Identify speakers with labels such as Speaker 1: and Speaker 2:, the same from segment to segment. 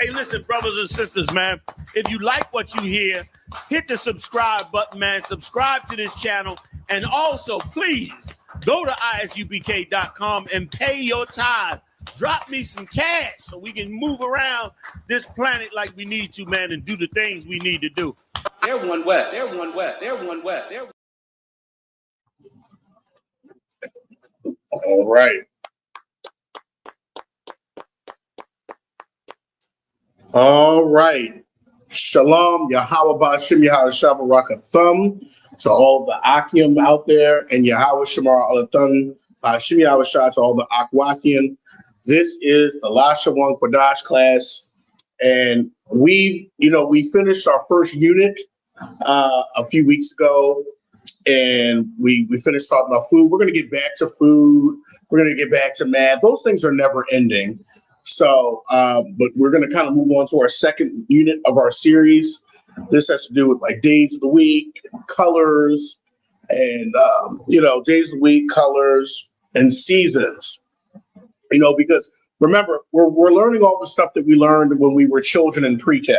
Speaker 1: Hey, listen, brothers and sisters, man. If you like what you hear, hit the subscribe button, man. Subscribe to this channel. And also, please, go to isubk.com and pay your tithe. Drop me some cash so we can move around this planet like we need to, man, and do the things we need to do.
Speaker 2: They're one West. They're one West. They're one West. They're...
Speaker 3: All right. All right. Shalom, Yahweh Ba'ashem, Yahweh Shabbat to all the Akim out there, and Yahweh Shamar Alathan, Ba'ashem Yahweh Shah to all the Akwathian. This is the Lashawan Qadash class, and we finished our first unit a few weeks ago, and we finished talking about food. We're going to get back to food. We're going to get back to math. Those things are never ending. So, but we're going to kind of move on to our second unit of our series. This has to do with like days of the week, and colors, and days of the week, colors, and seasons. Because remember, we're learning all the stuff that we learned when we were children in pre-K.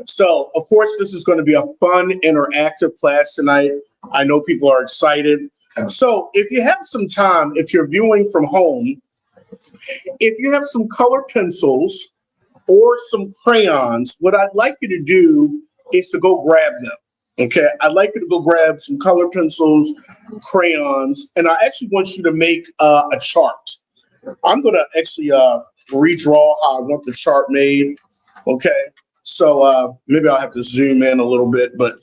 Speaker 3: So, of course, this is going to be a fun, interactive class tonight. I know people are excited. So, if you have some time, if you're viewing from home, if you have some color pencils or some crayons, what I'd like you to do is to go grab them. Okay, I'd like you to go grab some color pencils, crayons, and I actually want you to make a chart. I'm going to actually redraw how I want the chart made. Okay, so maybe I'll have to zoom in a little bit, but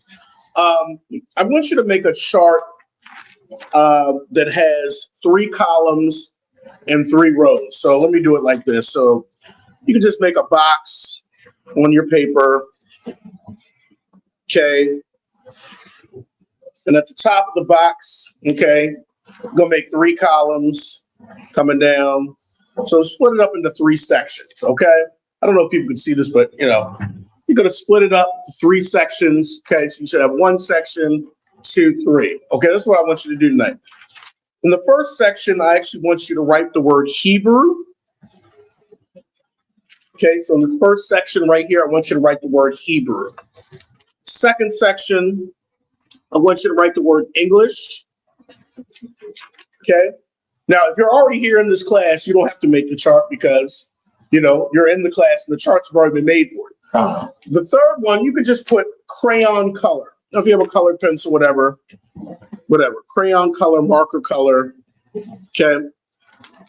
Speaker 3: I want you to make a chart that has 3 columns and 3 rows. So let me do it like this. So you can just make a box on your paper. Okay. And at the top of the box, okay, I'm going to make 3 columns coming down. So split it up into 3 sections. Okay. I don't know if people can see this, but you're going to split it up to 3 sections. Okay. So you should have 1 section, 2, 3. Okay. That's what I want you to do tonight. In the first section, I actually want you to write the word Hebrew. Okay, so in the first section right here, I want you to write the word Hebrew. Second section, I want you to write the word English. Okay, now if you're already here in this class, you don't have to make the chart because, you're in the class and the charts have already been made for it. The third one, you could just put crayon color. Now, if you have a colored pencil, whatever, crayon color, marker color. Okay.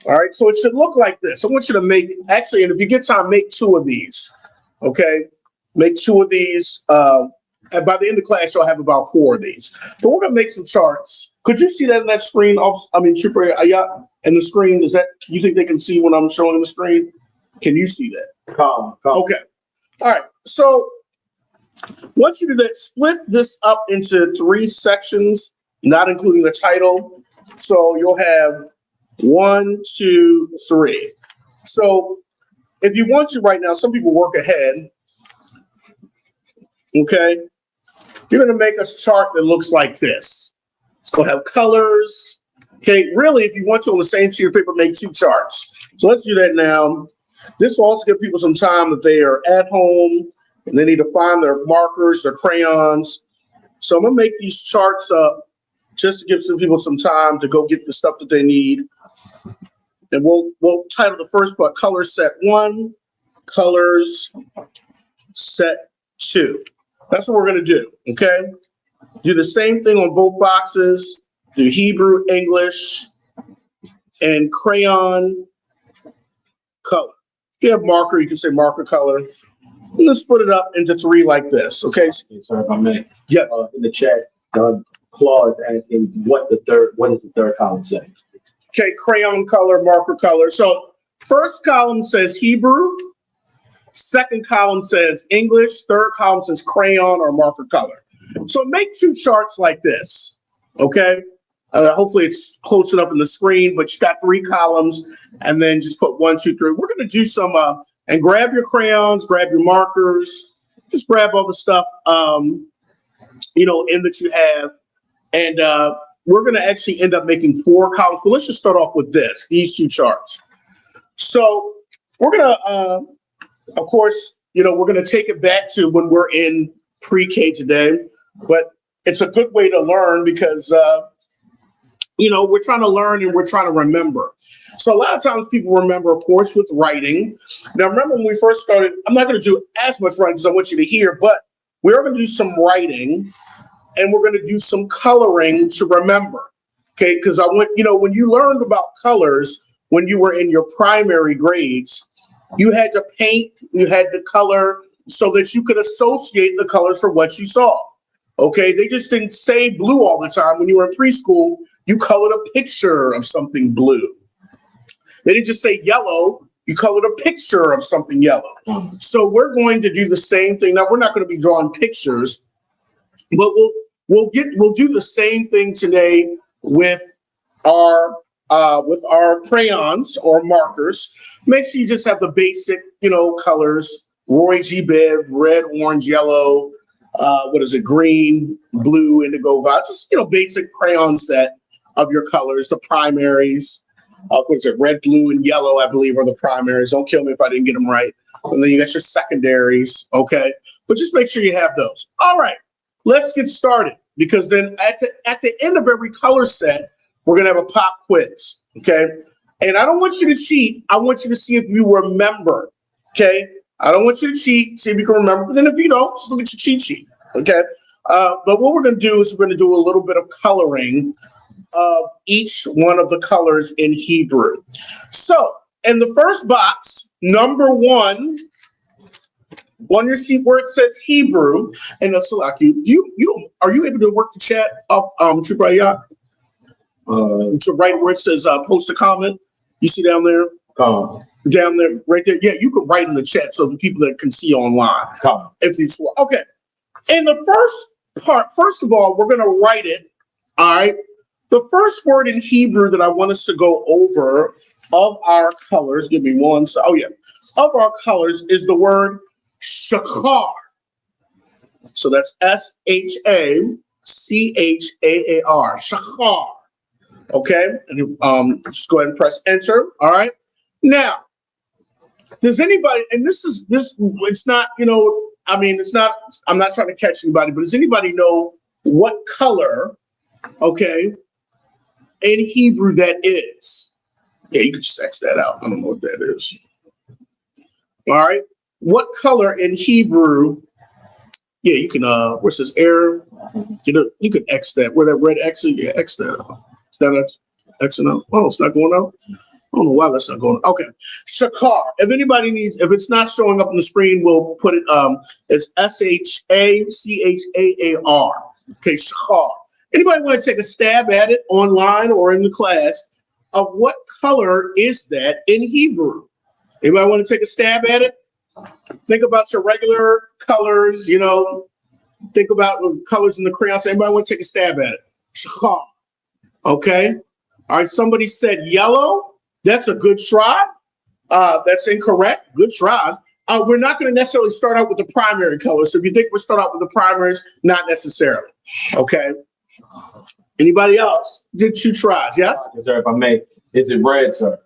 Speaker 3: All right. So it should look like this. I want you to make, actually, and if you get time, make 2 of these. Okay. Make 2 of these. And by the end of class, you'll have about 4 of these. But we're going to make some charts. Could you see that in that screen? Shukri, and the screen, you think they can see when I'm showing the screen? Can you see that?
Speaker 4: Come.
Speaker 3: Okay. All right. So once you do that, split this up into 3 sections, not including the title. So you'll have 1, 2, 3. So if you want to right now, some people work ahead. Okay. You're going to make a chart that looks like this. It's going to have colors. Okay. Really, if you want to on the same sheet of paper, make 2 charts. So let's do that now. This will also give people some time that they are at home and they need to find their markers, their crayons. So I'm going to make these charts up just to give some people some time to go get the stuff that they need. And we'll title the first part Color Set 1, Colors Set 2. That's what we're going to do, okay? Do the same thing on both boxes. Do Hebrew, English, and crayon color. If you have marker, you can say marker color. And let's split it up into 3 like this, okay?
Speaker 4: Sorry if I may.
Speaker 3: Yes.
Speaker 4: In the chat, Claude is asking what does the third column say?
Speaker 3: Okay, crayon color, marker color. So first column says Hebrew. Second column says English. Third column says crayon or marker color. So make 2 charts like this, okay? Hopefully it's close enough in the screen, but you got 3 columns and then just put 1, 2, 3. We're going to do some, and grab your crayons, grab your markers, just grab all the stuff, in that you have. And we're going to actually end up making 4 columns, but let's just start off with these 2 charts. So we're going to of course, we're going to take it back to when we're in pre-K today, but it's a good way to learn because, we're trying to learn and we're trying to remember. So a lot of times people remember, of course, with writing. Now, remember when we first started, I'm not going to do as much writing as I want you to hear, but we're going to do some writing and we're going to do some coloring to remember. Okay, because I want, when you learned about colors when you were in your primary grades, you had to paint, you had to color so that you could associate the colors for what you saw. Okay, they just didn't say blue all the time. When you were in preschool, you colored a picture of something blue. They didn't just say yellow, you colored a picture of something yellow. So we're going to do the same thing. Now, we're not going to be drawing pictures, but we'll do the same thing today with our crayons or markers. Make sure you just have the basic, colors: Roy G. Biv, red, orange, yellow, green, blue, indigo, violet. Just, basic crayon set of your colors, the primaries. Red, blue, and yellow, I believe, are the primaries. Don't kill me if I didn't get them right. And then you got your secondaries, okay? But just make sure you have those. All right, let's get started, because then at the end of every color set, we're going to have a pop quiz, okay? And I don't want you to cheat. I want you to see if you remember, okay? I don't want you to cheat, see if you can remember. But then if you don't, just look at your cheat sheet, okay? But what we're going to do is we're going to do a little bit of coloring of each one of the colors in Hebrew. So in the first box, number 1, on your sheet where it says Hebrew, and Salaki, are you able to work the chat up Chubrayat? To right where it says post a comment? You see down there? Down there, right there. Yeah, you can write in the chat so the people that can see online. If you okay. In the first part, first of all, we're going to write it. All right. The first word in Hebrew that I want us to go over of our colors, give me one. Of our colors is the word shachar. So that's Shachar. Shachar. Okay, and just go ahead and press enter. All right. Now, does anybody? And this. It's not. It's not. I'm not trying to catch anybody, but does anybody know what color? Okay. In Hebrew, that is. Yeah, you can just X that out. I don't know what that is. All right. What color in Hebrew? Yeah, you can. Where it says error, you can X that. Where that red X is, yeah, X that out. Is that Xing out? Oh, it's not going out. I don't know why that's not going. Okay, Shachar. If anybody needs, if it's not showing up on the screen, we'll put it. It's Shachar. Okay, Shachar. Anybody want to take a stab at it online or in the class of what color is that in Hebrew? Anybody want to take a stab at it? Think about your regular colors, think about the colors in the crayons. Anybody want to take a stab at it? Shachar. Okay. All right. Somebody said yellow. That's a good try. That's incorrect. Good try. We're not going to necessarily start out with the primary color. So if you think we'll start out with the primaries, not necessarily. Okay. Anybody else? Did 2 tries? Yes?
Speaker 4: Sir, if I may, is it red, sir?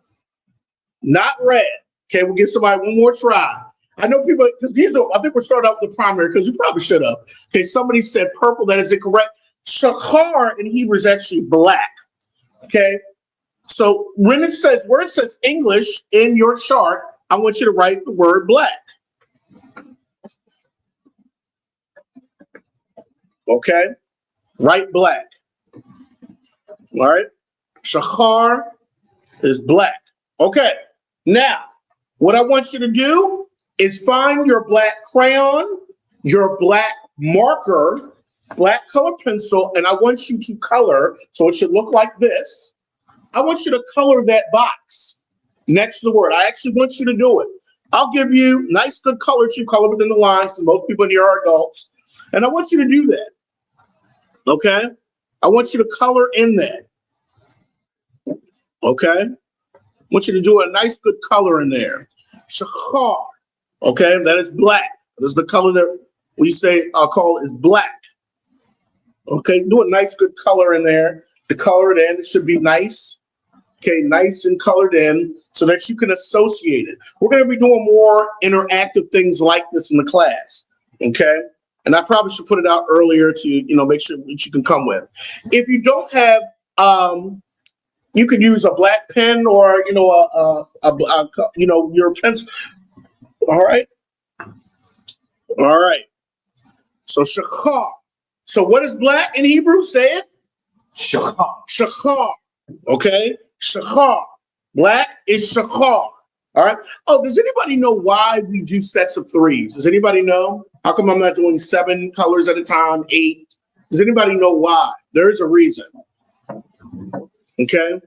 Speaker 3: Not red. Okay, we'll give somebody one more try. I know people, because I think we'll start out with the primary, because we probably should have. Okay, somebody said purple. That is incorrect. Shachar in Hebrew is actually black. Okay, so where it says English in your chart, I want you to write the word black. Okay, write black. All right, Shachar is black. Okay, now what I want you to do is find your black crayon, your black marker, black color pencil, and I want you to color, so it should look like this. I want you to color that box next to the word. I actually want you to do it. I'll give you nice, good colors you color within the lines, because most people in here are adults, and I want you to do that. Okay? I want you to color in that. Okay? I want you to do a nice, good color in there. Shachar. Okay? That is black. That is the color that we say call is black. Okay? Do a nice, good color in there. To color it in, it should be nice. Okay, nice and colored in so that you can associate it. We're going to be doing more interactive things like this in the class. Okay, and I probably should put it out earlier to make sure that you can come with. If you don't have, you could use a black pen or your pencil. All right. So shachar. So what is black in Hebrew? Say it.
Speaker 4: Shachar.
Speaker 3: Shachar. Okay. Shachar. Black is shachar. All right. Oh, does anybody know why we do sets of threes? Does anybody know? How come I'm not doing 7 colors at a time, 8? Does anybody know why? There is a reason. Okay.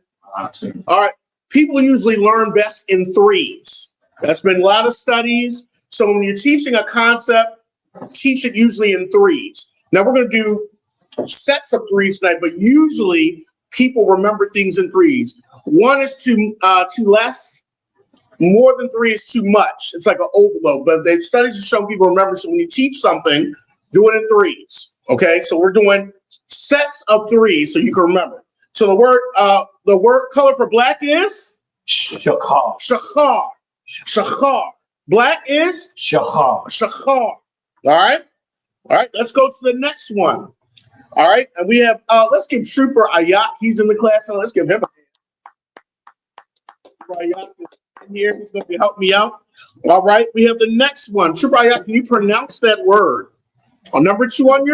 Speaker 3: All right. People usually learn best in threes. That's been a lot of studies. So when you're teaching a concept, teach it usually in threes. Now we're going to do sets of threes tonight, but usually people remember things in threes. 1 is too less. More than 3 is too much. It's like an overload. But the studies have shown people remember. So when you teach something, do it in threes. Okay. So we're doing sets of threes so you can remember. So the word color for black is
Speaker 4: Shachar.
Speaker 3: shachar. Shachar. Black is
Speaker 4: Shachar.
Speaker 3: shachar. All right. Let's go to the next one. All right. And we have, let's give Trooper Ayak. He's in the class. So let's give him a hand. Ayak is in here. He's going to help me out. All right. We have the next one. Trooper Ayak, can you pronounce that word? Number 2 on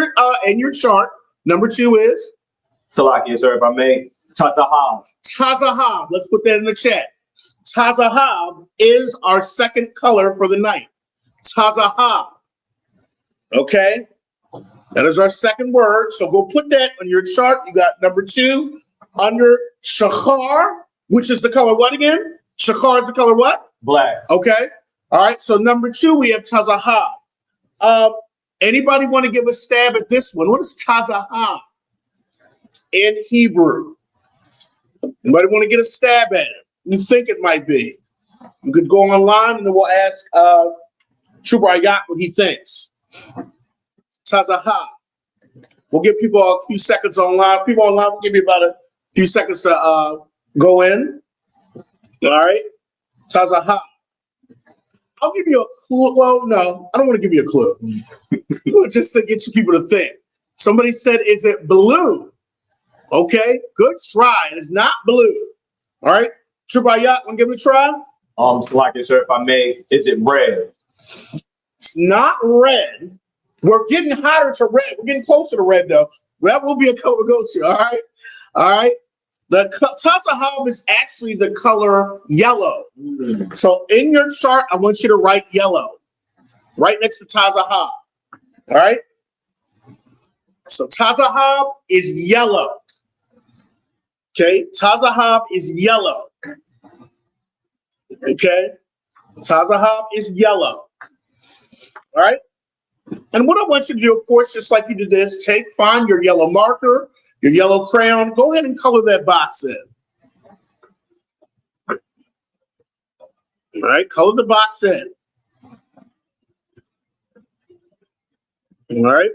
Speaker 3: your chart. Number 2 is?
Speaker 4: Salaki, sir, if I may. Tazahab.
Speaker 3: Tazahab. Let's put that in the chat. Tazahab is our second color for the night. Tazahab. Okay. That is our second word. So go put that on your chart. You got number 2 under shachar, which is the color what again? Shachar is the color what?
Speaker 4: Black.
Speaker 3: Okay. All right. So number 2, we have tazahab. Anybody want to give a stab at this one? What is tazahab in Hebrew? Anybody want to get a stab at it? You think it might be? You could go online and then we'll ask Trooper Ayat what he thinks. Tazahab. We'll give people a few seconds online. People online will give you about a few seconds to go in. All right. Tazahab. I'll give you a clue. Well, no, I don't want to give you a clue. Just to get you people to think. Somebody said, is it blue? Okay, good try. It is not blue. All right. Tribayat, want to give it a try?
Speaker 4: Salaki, sir, if I may. Is it red?
Speaker 3: It's not red. We're getting hotter to red. We're getting closer to red, though. That will be a color to go to. All right. All right. The Tazahab is actually the color yellow. So in your chart, I want you to write yellow right next to Tazahab. All right. So Tazahab is yellow. Okay. Tazahab is yellow. Okay. Tazahab is yellow. All right. And what I want you to do, of course, just like you did this, find your yellow marker, your yellow crayon, go ahead and color that box in. All right, color the box in. All right,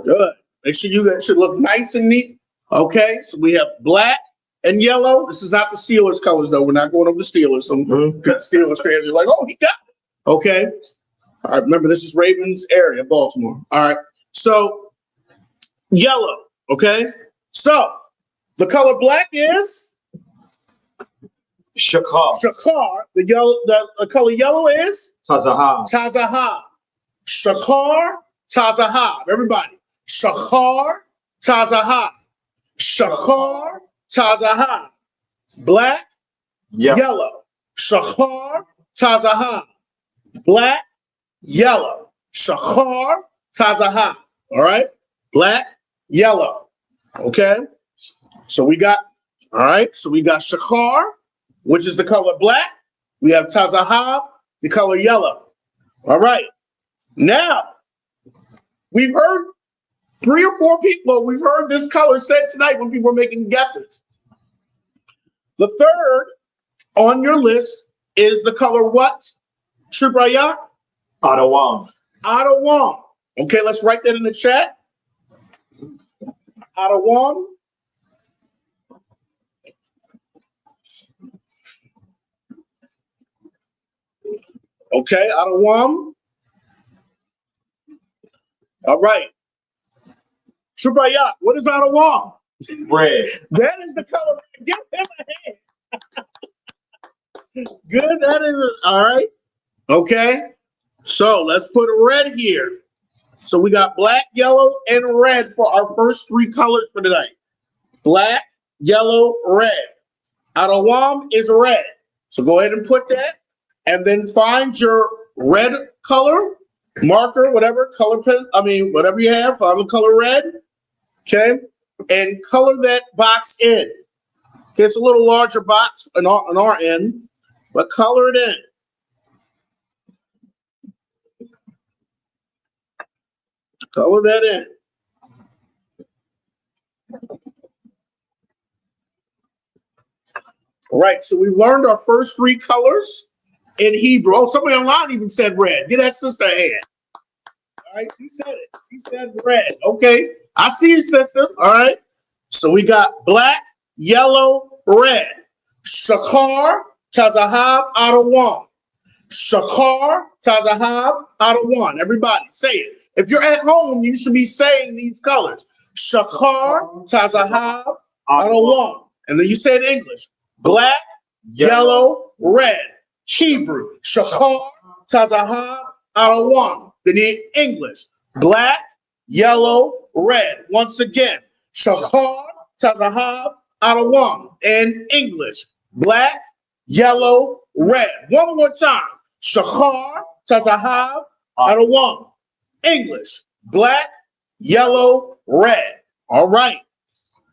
Speaker 3: good. Make sure that should look nice and neat. Okay, so we have black and yellow. This is not the Steelers colors, though. We're not going over the Steelers. Some Steelers fans are like, oh, he got it. Okay. All right, remember, this is Ravens area, Baltimore. All right, so yellow, okay? So the color black is?
Speaker 4: Shachar.
Speaker 3: Shachar. The color yellow is?
Speaker 4: Tazahab.
Speaker 3: Tazahab. Shachar, Tazahab. Everybody. Shachar, Tazahab. Shachar, Tazahab. Black, yellow. Shachar, Tazahab. Black, yellow. Shachar, Tazahab. All right? Black, yellow. Okay? So we got Shachar, which is the color black. We have Tazahab, the color yellow. All right. Now, we've heard 3 or 4 people, we've heard this color said tonight when people were making guesses. The third on your list is the color what? Shubraya?
Speaker 4: Adawam.
Speaker 3: Adawam. Okay, let's write that in the chat. Adawam. Okay, Adawam. All right. Chubayat, what is Adawam?
Speaker 4: Red.
Speaker 3: That is the color. Give him a hand. Good, that is all right. Okay. So let's put red here. So we got black, yellow, and red for our first three colors for tonight. Black, yellow, red. Adawam is red. So go ahead and put that. And then find your red color, marker, whatever color pen, whatever you have, find the color red. Okay. And color that box in. Okay, it's a little larger box on our end, but color it in. Color that in. All right, so we learned our first three colors in Hebrew. Oh, somebody online even said red. Get that sister a hand. All right, she said it. She said red. Okay, I see you, sister. All right, so we got black, yellow, red. Shakar, Tazahab, Adawam. Shakar, Tazahab, Adawam. Everybody, say it. If you're at home, you should be saying these colors. Shakar, Tazahab, Adawam. And then you say it in English. Black, yellow, red. Hebrew. Shakar, Tazahab, Adawam. Then in English. Black, yellow, red. Once again. Shakar, Tazahab, Adawam. In English. Black, yellow, red. One more time. Shakar, Tazahab, Adawam. English. Black, yellow, red. All right.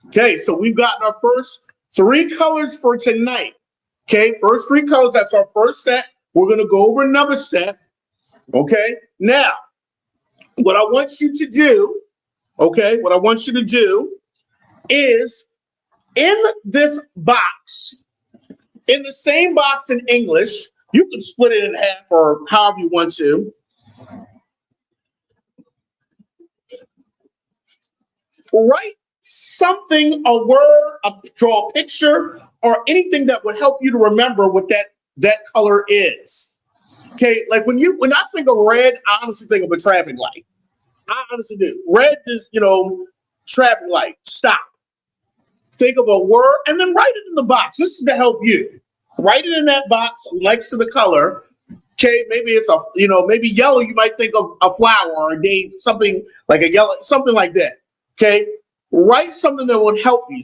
Speaker 3: Okay, so we've gotten our first three colors for tonight. Okay, first three colors. That's our first set. We're going to go over another set. Okay, now, what I want you to do, is in this box, in the same box in English, you can split it in half or however you want to. Write something, a word, draw a picture, or anything that would help you to remember what that color is. Okay, like when I think of red, I honestly think of a traffic light. I honestly do. Red is, traffic light, stop. Think of a word and then write it in the box. This is to help you. Write it in that box next to the color. Okay, maybe it's maybe yellow. You might think of a flower or a daisy, something like a yellow, something like that. Okay, write something that would help you.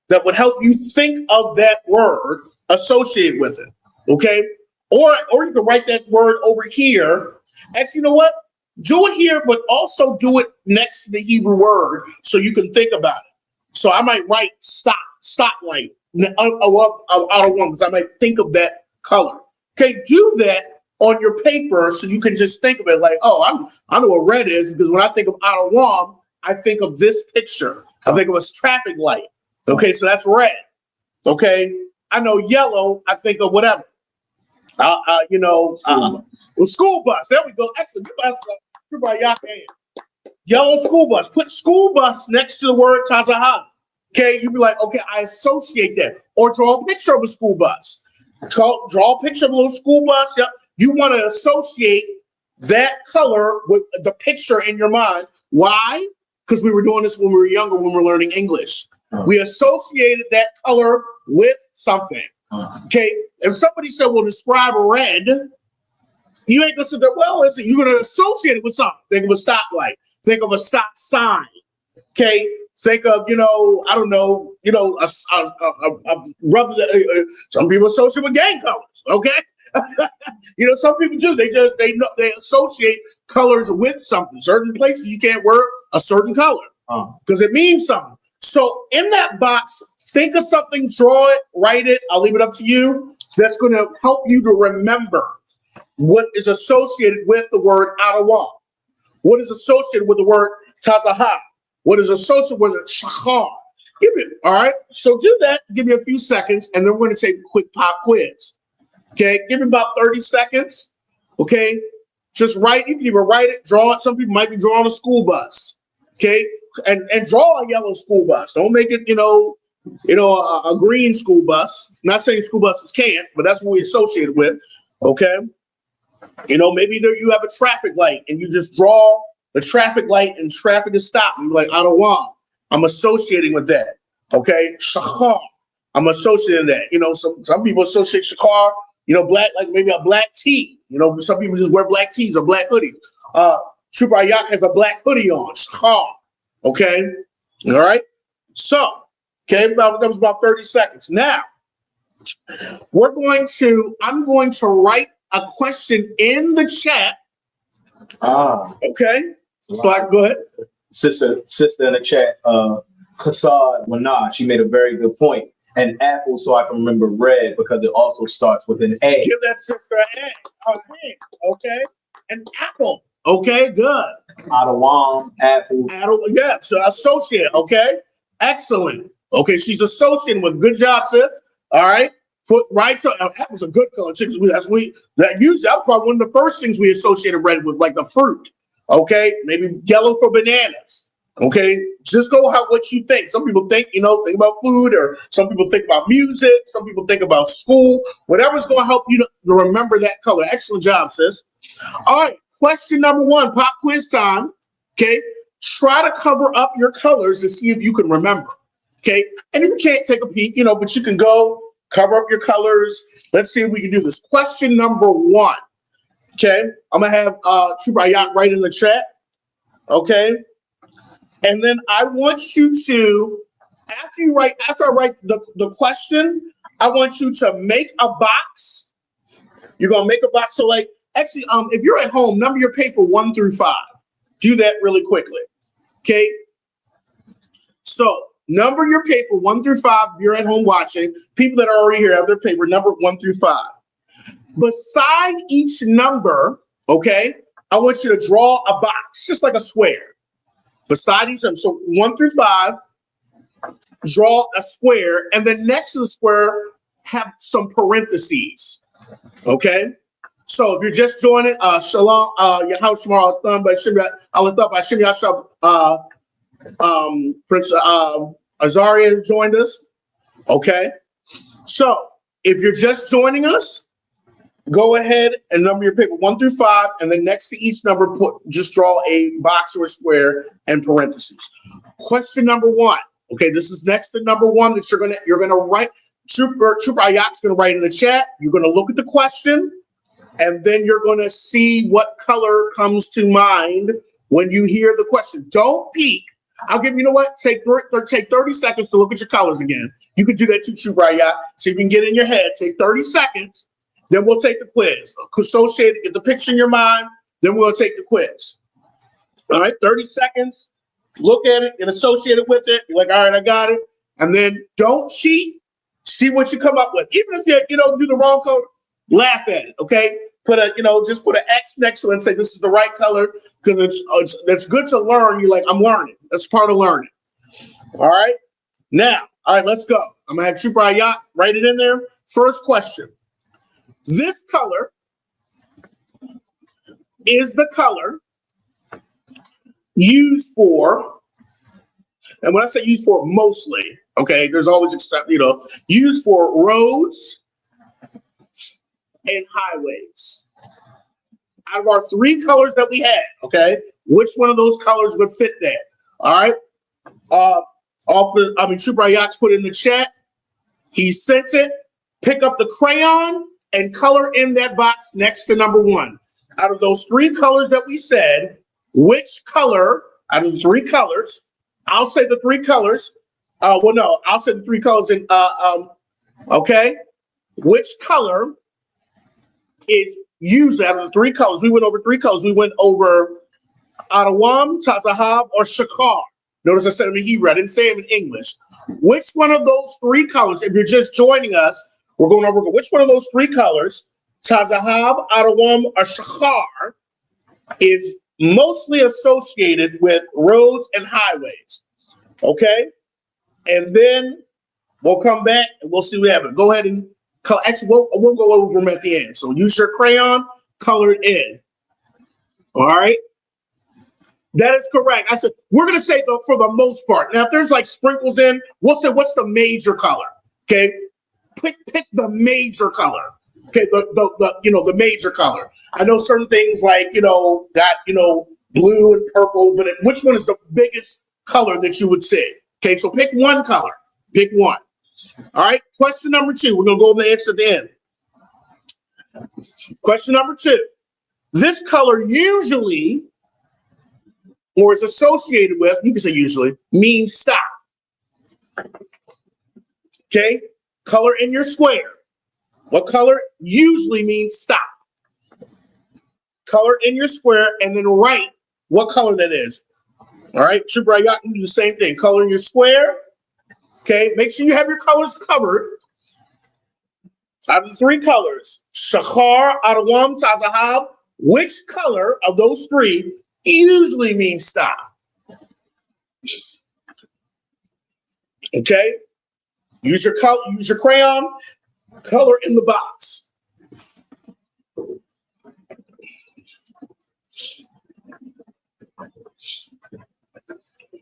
Speaker 3: That would help you think of that word associated with it. Okay, or you can write that word over here. Actually, you know what? Do it here, but also do it next to the Hebrew word so you can think about it. So I might write stoplight out of one because I might think of that color. Okay, do that on your paper so you can just think of it like, oh, I know what red is because when I think of Adawam, I think of this picture. I think of a traffic light. Okay, so that's red. Okay, I know yellow. I think of whatever. School bus. There we go. Excellent. Yellow school bus. Put school bus next to the word Tazahab. Okay, you'd be like, okay, I associate that. Or draw a picture of a school bus. Draw a picture of a little school bus. Yep. You want to associate that color with the picture in your mind. Why? Because we were doing this when we were younger, when we were learning English. We associated that color with something. Okay, if somebody said, well, describe red, you ain't gonna sit there, well, listen, you're gonna associate it with something. Think of a stoplight, think of a stop sign. Okay, think of, I don't know, a rubber that some people associate with gang colors. Okay. Some people do. They associate colors with something. Certain places you can't wear a certain color because it means something. So in that box, think of something, draw it, write it. I'll leave it up to you. That's going to help you to remember what is associated with the word Adawam, what is associated with the word Tazahab, what is associated with Shachar. Give it, all right? So do that, give me a few seconds, and then we're going to take a quick pop quiz. Okay, give me about 30 seconds. Okay, just write. You can either write it, draw it. Some people might be drawing a school bus. Okay, and draw a yellow school bus. Don't make it, a green school bus. I'm not saying school buses can't, but that's what we associate it with. Okay, You know, maybe there you have a traffic light and you just draw the traffic light and traffic is stopped. You're like, Adawam. I'm associating with that. Okay. Shachar. I'm associating that. You know, some people associate shachar, you know, black, like maybe a black tee. You know, some people just wear black tees or black hoodies. Chupayak has a black hoodie on. Shachar. Okay. All right. So, okay, that was about 30 seconds. Now, I'm going to write a question in the chat. Okay. So I go ahead.
Speaker 4: Sister in the chat, Qasad Wanah, she made a very good point. And apple, so I can remember red because it also starts with an A.
Speaker 3: Give that sister an A. Okay. An apple. Okay, good.
Speaker 4: Adawam, apple.
Speaker 3: Yeah, so associate. Okay. Excellent. Okay, she's associating with. Good job, sis. All right. Put right to apple's a good color. That was probably one of the first things we associated red with, like the fruit. Okay, maybe yellow for bananas. Okay, just go what you think. Some people think about food, or some people think about music. Some people think about school. Whatever's going to help you to remember that color. Excellent job, sis. All right, question number 1, pop quiz time. Okay, try to cover up your colors to see if you can remember. Okay, and if you can't, take a peek, but you can go cover up your colors. Let's see if we can do this. Question number 1. Okay, I'm gonna have Chubayat write in the chat. Okay, and then I want you to, after I write the question, I want you to make a box. You're gonna make a box. So actually, if you're at home, number your paper 1 through 5. Do that really quickly. Okay, so number your paper 1 through 5. If you're at home watching, people that are already here have their paper number 1 through 5. Beside each number, okay, I want you to draw a box, just like a square. Beside each number, so 1 through 5, draw a square, and then next to the square, have some parentheses, okay? So if you're just joining, Shalom, Yahweh Shemar Al-Thum by Shimmy Ashab, Prince Azaria joined us, okay? So if you're just joining us, go ahead and number your paper 1 through 5, and then next to each number, just draw a box or a square and parentheses. Question number 1. Okay, this is next to number 1 that you're gonna write. Trooper Ayak's gonna write in the chat. You're gonna look at the question, and then you're gonna see what color comes to mind when you hear the question. Don't peek. I'll give you know what? Take 30 seconds to look at your colors again. You could do that too, Trooper Ayak. So you can get in your head. Take 30 seconds. Then we'll take the quiz. Associate it, get the picture in your mind. Then we'll take the quiz. All right, 30 seconds. Look at it and associate it with it. You're like, all right, I got it. And then don't cheat. See what you come up with. Even if you do the wrong color, laugh at it. Okay, just put an X next to it and say this is the right color, because that's good to learn. You're like, I'm learning. That's part of learning. All right. Now, all right, let's go. I'm gonna have Super Ayat write it in there. First question. This color is the color used for, and when I say used for, mostly, okay, there's always used for roads and highways. Out of our 3 colors that we had, okay, which one of those colors would fit that? All right. Super Ayak's put in the chat. He sent it. Pick up the crayon and color in that box next to number 1. Out of those 3 colors that we said, which color out of the 3 colors? I'll say the 3 colors. I'll say the 3 colors in. Okay, which color is used out of the 3 colors? We went over 3 colors. We went over Adawam, Tazahab, or Shakar. Notice I said them in Hebrew. I didn't say them in English. Which one of those 3 colors, if you're just joining us, we're going over which one of those 3 colors, Tazahab, Adawam, or Shachar, is mostly associated with roads and highways. Okay? And then we'll come back and we'll see what happens. Go ahead and we'll go over them at the end. So use your crayon, color it in. All right? That is correct. I said, we're going to say for the most part. Now, if there's like sprinkles in, we'll say, what's the major color? Okay? Pick the major color. Okay, the major color. I know certain things like got blue and purple, but which one is the biggest color that you would say? Okay, so pick one color. Pick one. All right. Question number 2. We're gonna go over the answer at the end. Question number 2. This color usually, or is associated with, you can say usually, means stop. Okay? Color in your square. What color usually means stop? Color in your square and then write what color that is. All right? Chubrayat, you do the same thing. Color in your square. Okay? Make sure you have your colors covered. Out of the 3 colors, Shachar, Adawam, Tazahab, which color of those 3 usually means stop? Okay? Use your color, use your crayon, color in the box.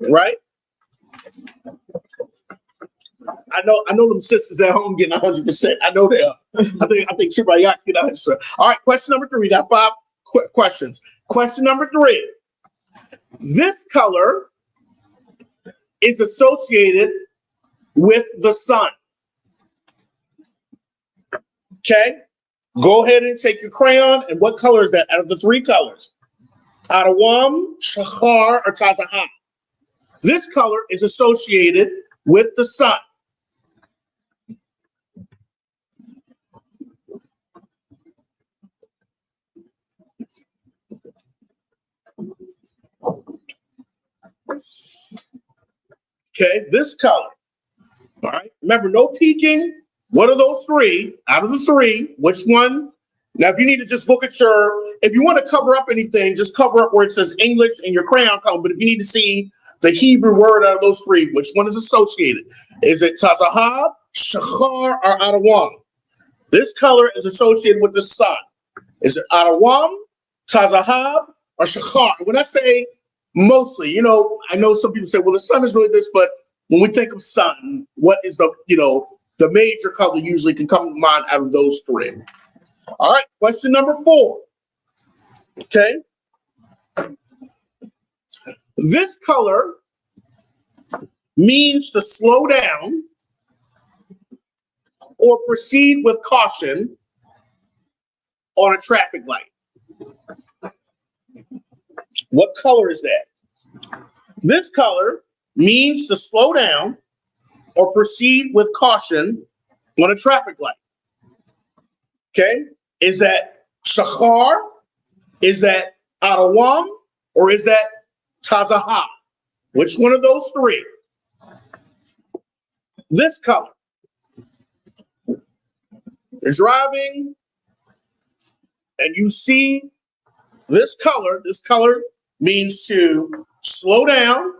Speaker 3: Right? I know them sisters at home getting 100%. I know they are. I think Triple Yachts get 100%. All right, question number 3. Got 5 questions. Question number 3. This color is associated with the sun. Okay? Go ahead and take your crayon. And what color is that out of the 3 colors? Adawam, Shachar, or Tazaham. This color is associated with the sun. Okay, this color. All right. Remember, no peeking. What are those 3? Out of the 3, which one? Now, if you need to just look at if you want to cover up anything, just cover up where it says English and your crayon color. But if you need to see the Hebrew word out of those 3, which one is associated? Is it Tazahab, Shachar, or Adawam? This color is associated with the sun. Is it Adawam, Tazahab, or Shachar? When I say mostly, I know some people say, well, the sun is really this, but when we think of sun, what is the major color usually can come to mind out of those 3? All right, question number 4. Okay. This color means to slow down or proceed with caution on a traffic light. What color is that? This color means to slow down or proceed with caution on a traffic light. Okay? Is that Shachar? Is that Adawam? Or is that Tazahab? Which one of those 3? This color. You're driving and you see this color. This color means to slow down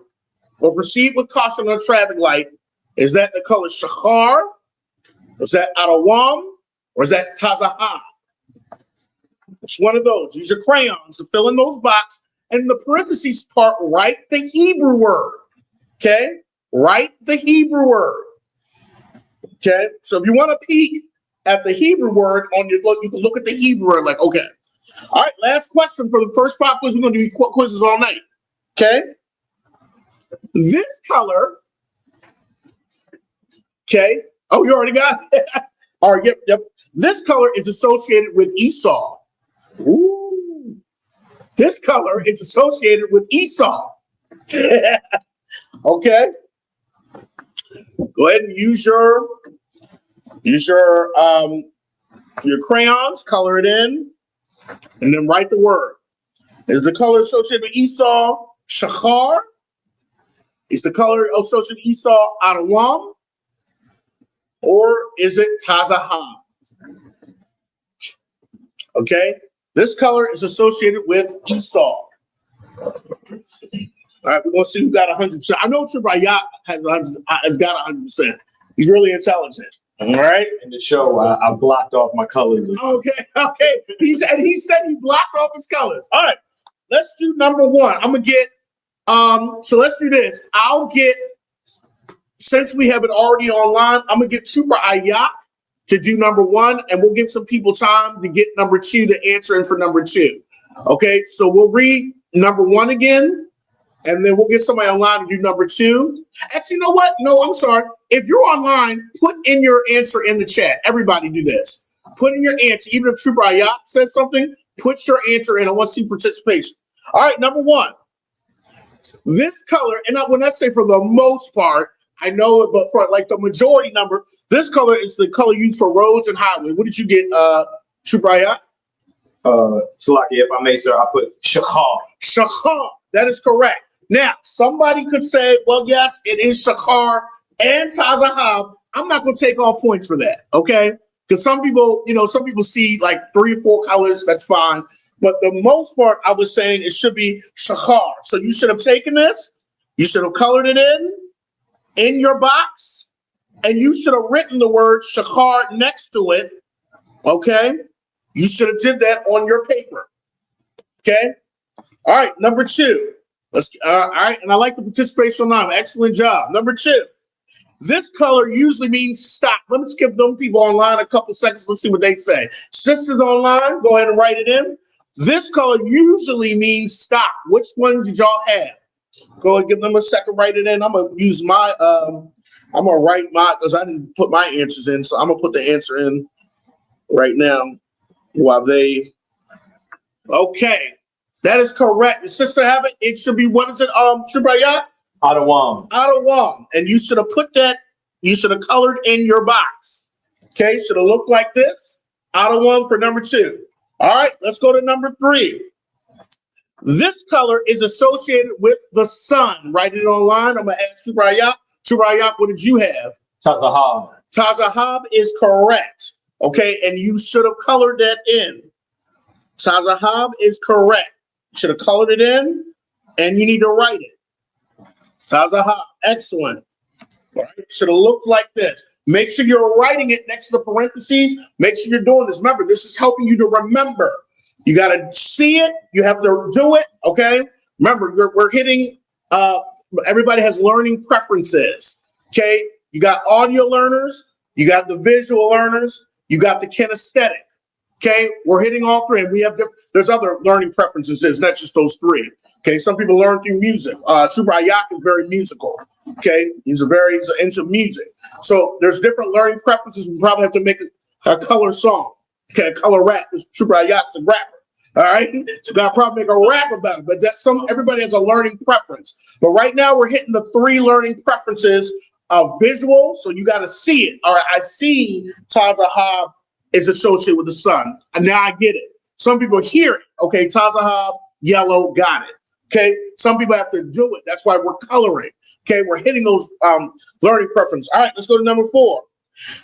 Speaker 3: or proceed with caution on a traffic light. Is that the color Shachar? Is that Adawam? Or is that Tazahab? Which one of those? Use your crayons to fill in those boxes. And in the parentheses part, write the Hebrew word. Okay? Write the Hebrew word. Okay? So if you want to peek at the Hebrew word on your look, you can look at the Hebrew word like, okay. All right, last question for the first pop quiz. We're going to do quizzes all night. Okay? This color, okay. Oh, you already got it? All right, yep. This color is associated with Esau. Ooh. This color is associated with Esau. Okay. Go ahead and use your crayons, color it in, and then write the word. Is the color associated with Esau Shachar? Is the color associated with Esau Adawam? Or is it Tazahab? Okay, this color is associated with Esau. All right, we're gonna see who got 100%. I know Tribayat has got 100%. He's really intelligent. All right.
Speaker 4: In the show, I blocked off my colors.
Speaker 3: Okay. He said he blocked off his colors. All right, let's do number 1. I'm gonna get. So let's do this. I'll get. Since we have it already online, I'm gonna get Super Ayak to do number 1, and we'll give some people time to get number 2 to answer in for number 2. Okay, so we'll read number 1 again, and then we'll get somebody online to do number 2. Actually, you know what? No, I'm sorry. If you're online, put in your answer in the chat. Everybody do this. Put in your answer. Even if Trooper Ayat says something, put your answer in. I want to see participation. All right, number 1. This color, and when I say for the most part, I know it, but for like the majority number, this color is the color used for roads and highways. What did you get, Shubraya?
Speaker 4: Salaki, if I may, sir, I put Shachar.
Speaker 3: Shachar, that is correct. Now, somebody could say, well, yes, it is Shachar and Tazahab. I'm not going to take all points for that, okay? Because some people see like 3 or 4 colors, that's fine. But the most part, I was saying it should be Shachar. So you should have taken this, you should have colored it in your box, and you should have written the word Shachar next to it, okay? You should have did that on your paper, okay? All right, number 2. All right, and I like the participation online. Excellent job. Number 2. This color usually means stop. Let me just give them people online a couple seconds. Let's see what they say. Sisters online, go ahead and write it in. This color usually means stop. Which one did y'all have? Go ahead, give them a second, write it in. I'm gonna use my I'm gonna write my, because I didn't put my answers in, so I'm gonna put the answer in right now while they. Okay, that is correct. The sister have it. It should be, what is it? Chubayat?
Speaker 4: Adawam.
Speaker 3: Adawam. And you should have put that, you should have colored in your box. Okay, should have looked like this. Adawam for number 2. All right, let's go to number 3. This color is associated with the sun. Write it online. I'm going to ask Shubrayat. Shubrayat, what did you have?
Speaker 4: Tazahab.
Speaker 3: Tazahab is correct. Okay, and you should have colored that in. Tazahab is correct. You should have colored it in, and you need to write it. Tazahab, excellent. All right, should have looked like this. Make sure you're writing it next to the parentheses. Make sure you're doing this. Remember, this is helping you to remember. You got to see it. You have to do it. Okay. Remember, we're hitting. Everybody has learning preferences. Okay. You got audio learners. You got the visual learners. You got the kinesthetic. Okay. We're hitting all 3. And we have there's other learning preferences. It's not just those 3. Okay. Some people learn through music. Chubrayak is very musical. Okay. He's into music. So there's different learning preferences. We probably have to make a color song. Okay, a color rap. Chubrayak's a rapper. All right, so gotta probably make a rap about it. But that's everybody has a learning preference. But right now we're hitting the 3 learning preferences of visual. So you got to see it. All right, I see Tazahab is associated with the sun, and now I get it. Some people hear it. Okay, Tazahab, yellow, got it. Okay, some people have to do it. That's why we're coloring. Okay, we're hitting those learning preferences. All right, let's go to number 4.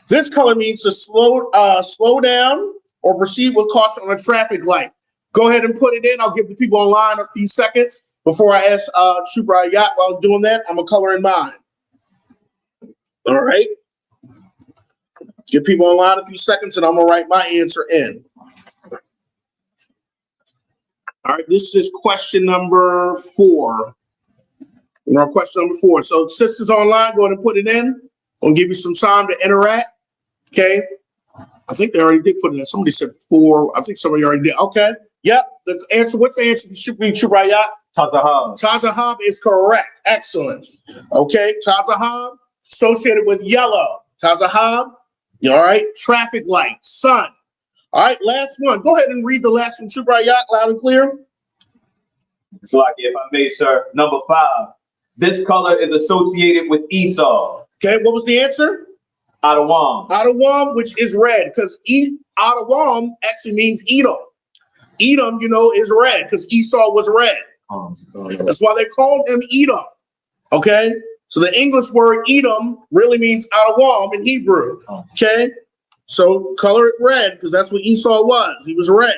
Speaker 3: This color means to slow down or proceed with caution on a traffic light. Go ahead and put it in. I'll give the people online a few seconds before I ask Shubrayat. While I'm doing that, I'm gonna color in mine. All right. Give people online a few seconds, and I'm gonna write my answer in. All right. This is question number 4. Question number 4. So sisters online, go ahead and put it in. I'll give you some time to interact. Okay. I think they already did put it in. Somebody said 4. I think somebody already did. Okay. Yep. The answer. What's the answer? Should be Chubrayat.
Speaker 4: Tazahab.
Speaker 3: Tazahab is correct. Excellent. Okay. Tazahab associated with yellow. Tazahab. All right. Traffic light. Sun. All right. Last one. Go ahead and read the last one. Chubrayat, loud and clear.
Speaker 4: Salaki, if I may, sir. Number 5. This color is associated with Esau.
Speaker 3: Okay. What was the answer?
Speaker 4: Adawam.
Speaker 3: Adawam, which is red, because Adawam actually means Edom. Edom, is red because Esau was red. That's why they called him Edom. Okay? So the English word Edom really means Adawam in Hebrew. Okay? So color it red because that's what Esau was. He was red.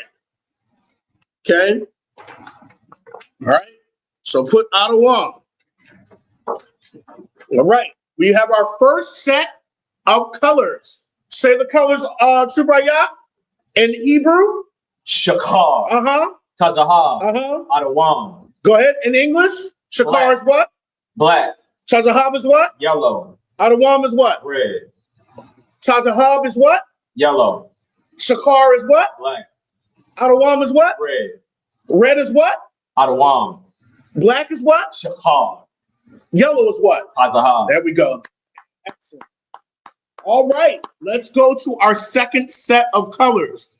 Speaker 3: Okay? All right? So put Adawam. All right. We have our first set of colors. Say the colors, Chubrayat, in Hebrew.
Speaker 4: Shachar. Tazahab. Adawam.
Speaker 3: Go ahead. In English, Shachar is what?
Speaker 4: Black.
Speaker 3: Tazahab is what?
Speaker 4: Yellow.
Speaker 3: Adawam is what?
Speaker 4: Red.
Speaker 3: Tazahab is what?
Speaker 4: Yellow.
Speaker 3: Shakar is what?
Speaker 4: Black.
Speaker 3: Adawam is what?
Speaker 4: Red.
Speaker 3: Red is what?
Speaker 4: Adawam.
Speaker 3: Black is what?
Speaker 4: Shakar.
Speaker 3: Yellow is what?
Speaker 4: Azahar.
Speaker 3: There we go. Excellent. All right, let's go to our second set of colors.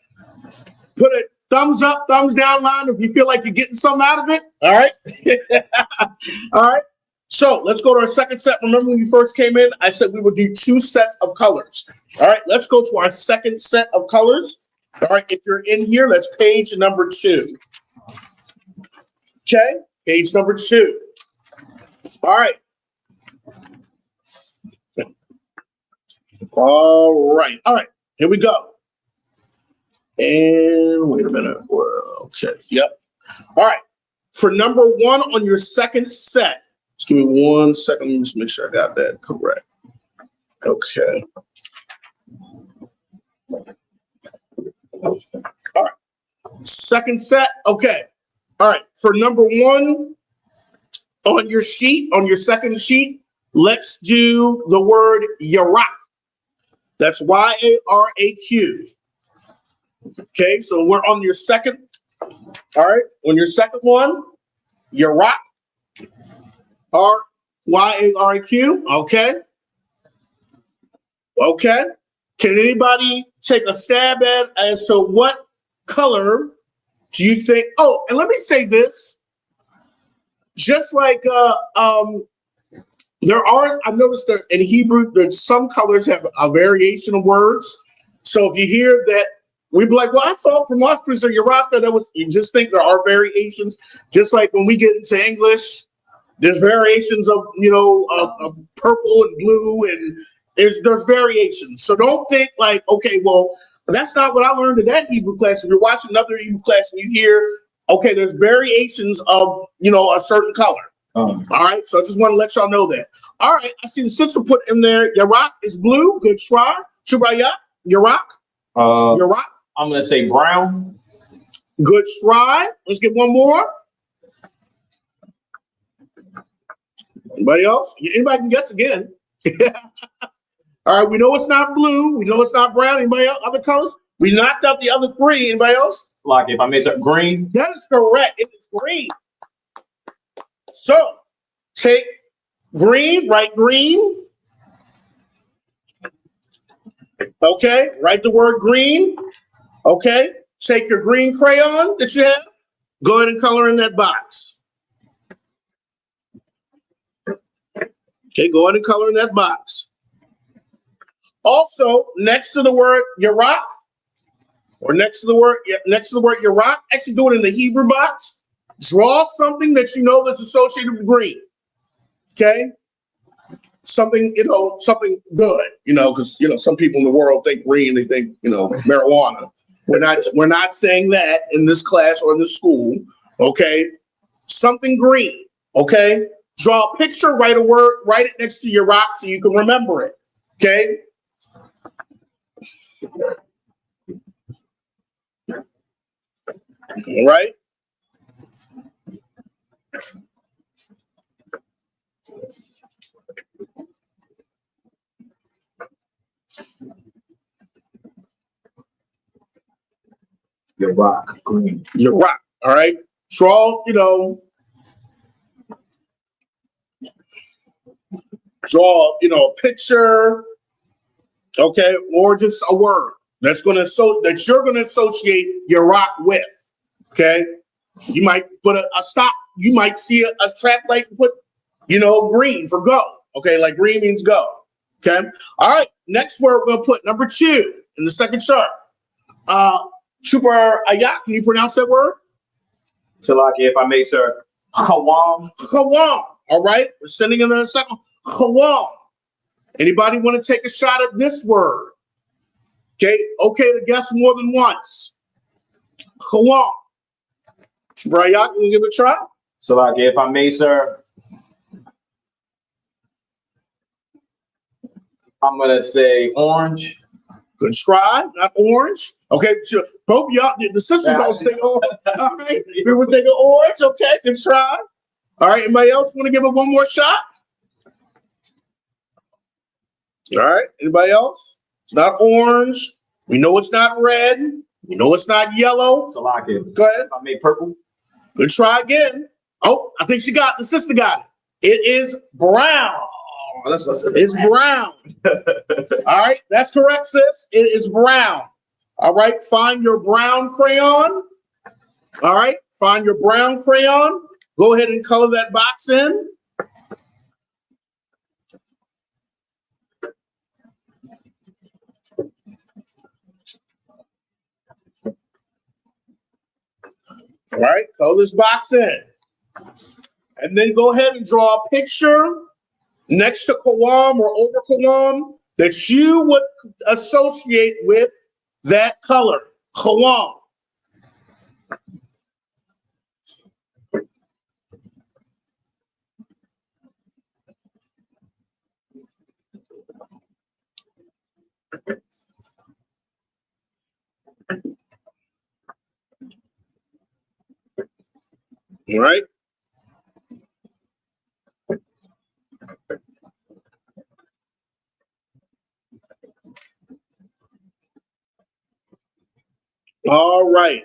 Speaker 3: Put a thumbs up, thumbs down line if you feel like you're getting something out of it. All right. All right. So let's go to our second set. Remember when you first came in, I said we would do 2 sets of colors. All right, let's go to our second set of colors. All right, if you're in here, let's page number 2. Okay, page number 2. All right. All right, here we go. And wait a minute. Okay, yep. All right, for number 1 on your second set, just give me 1 second. Let me just make sure I got that correct. Okay. All right, second set. Okay. All right, for number 1 on your sheet, on your second sheet, let's do the word Yarak. That's Y-A-R-A-Q. Okay, so we're on your second. All right, on your second one, Yarak. R-Y-A-R-A-Q. Okay. Okay. Can anybody take a stab at as to what color do you think? Oh, and let me say this. Just like I've noticed that in Hebrew, that some colors have a variation of words. So if you hear that, we'd be like, well, I thought from Office or Yerasta, you just think there are variations. Just like when we get into English, there's variations of, of purple and blue, and there's variations. So don't think like, okay, well, that's not what I learned in that Hebrew class. If you're watching another Hebrew class and you hear, okay, there's variations of, a certain color. All right, so I just want to let y'all know that. All right, I see the sister put in there, Yarak is blue. Good try. Chubayat, Yarak. Yarak.
Speaker 4: I'm going to say brown.
Speaker 3: Good try. Let's get one more. Anybody else? Anybody can guess again. All right, we know it's not blue. We know it's not brown. Anybody else? Other colors? We knocked out the other 3. Anybody else?
Speaker 4: Like if I mix up green.
Speaker 3: That is correct. It is green. So take green, write green. Okay, write the word green. Okay, take your green crayon that you have. Go ahead and color in that box. Okay, go ahead and color in that box. Also, next to the word Yarak, or next to the word Yarak, actually do it in the Hebrew box. Draw something that you know that's associated with green. Okay? Something, something good, because some people in the world think green, they think, marijuana. We're not saying that in this class or in this school. Okay? Something green. Okay? Draw a picture, write a word, write it next to your rock so you can remember it. Okay? All right?
Speaker 4: Your rock, green.
Speaker 3: Your rock. All right. Draw, a picture, okay, or just a word that you're gonna associate your rock with. Okay. You might put a stop. You might see a traffic light and put, green for go. Okay, like green means go. Okay. All right. Next word we're gonna put number 2 in the second chart. Super Ayak, can you pronounce that word?
Speaker 4: Salaki, if I may, sir. Hawam.
Speaker 3: Hawam. All right. We're sending in a second. Hawam. Anybody want to take a shot at this word? Okay. Okay to guess more than once. Hawam. Super Ayak, can you give it a try?
Speaker 4: Salaki, if I may, sir. I'm going to say orange.
Speaker 3: Good try. Not orange. Okay. So both y'all, the sisters always think, all right. We were thinking orange. Okay. Good try. All right. Anybody else want to give it one more shot? All right. Anybody else? It's not orange. We know it's not red. We know it's not yellow.
Speaker 4: So like it.
Speaker 3: Go ahead.
Speaker 4: I made purple.
Speaker 3: Good try again. Oh, I think the sister got it. It is brown.
Speaker 4: Oh,
Speaker 3: It's brown. All right, that's correct, sis. It is brown. All right, find your brown crayon. All right, find your brown crayon. Go ahead and color that box in. All right, color this box in. And then go ahead and draw a picture next to Qawam or over Qawam that you would associate with that color, Qawam. All right. All right.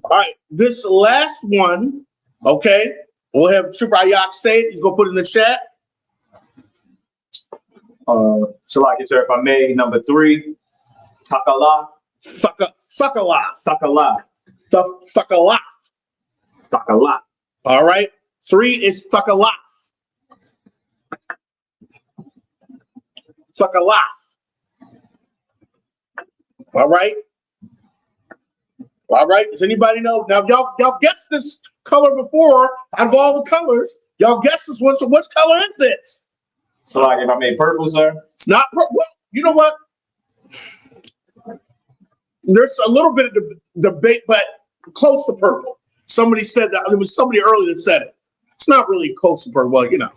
Speaker 3: All right. This last one, okay, we'll have Trooper Ayak say it. He's going to put it in the chat.
Speaker 4: Salaki, sir, if I may, number 3, Takala.
Speaker 3: Sakala.
Speaker 4: Sakala.
Speaker 3: Sakala.
Speaker 4: Takala.
Speaker 3: All right. 3 is Sakala. Sakala. All right. All right. Does anybody know? Now, y'all guessed this color before out of all the colors. Y'all guessed this one. So which color is this?
Speaker 4: Salaki, if I made purple, sir.
Speaker 3: It's not purple. Well, you know what? There's a little bit of debate, but close to purple. Somebody said that. There was somebody earlier that said it. It's not really close to purple. Well, you know.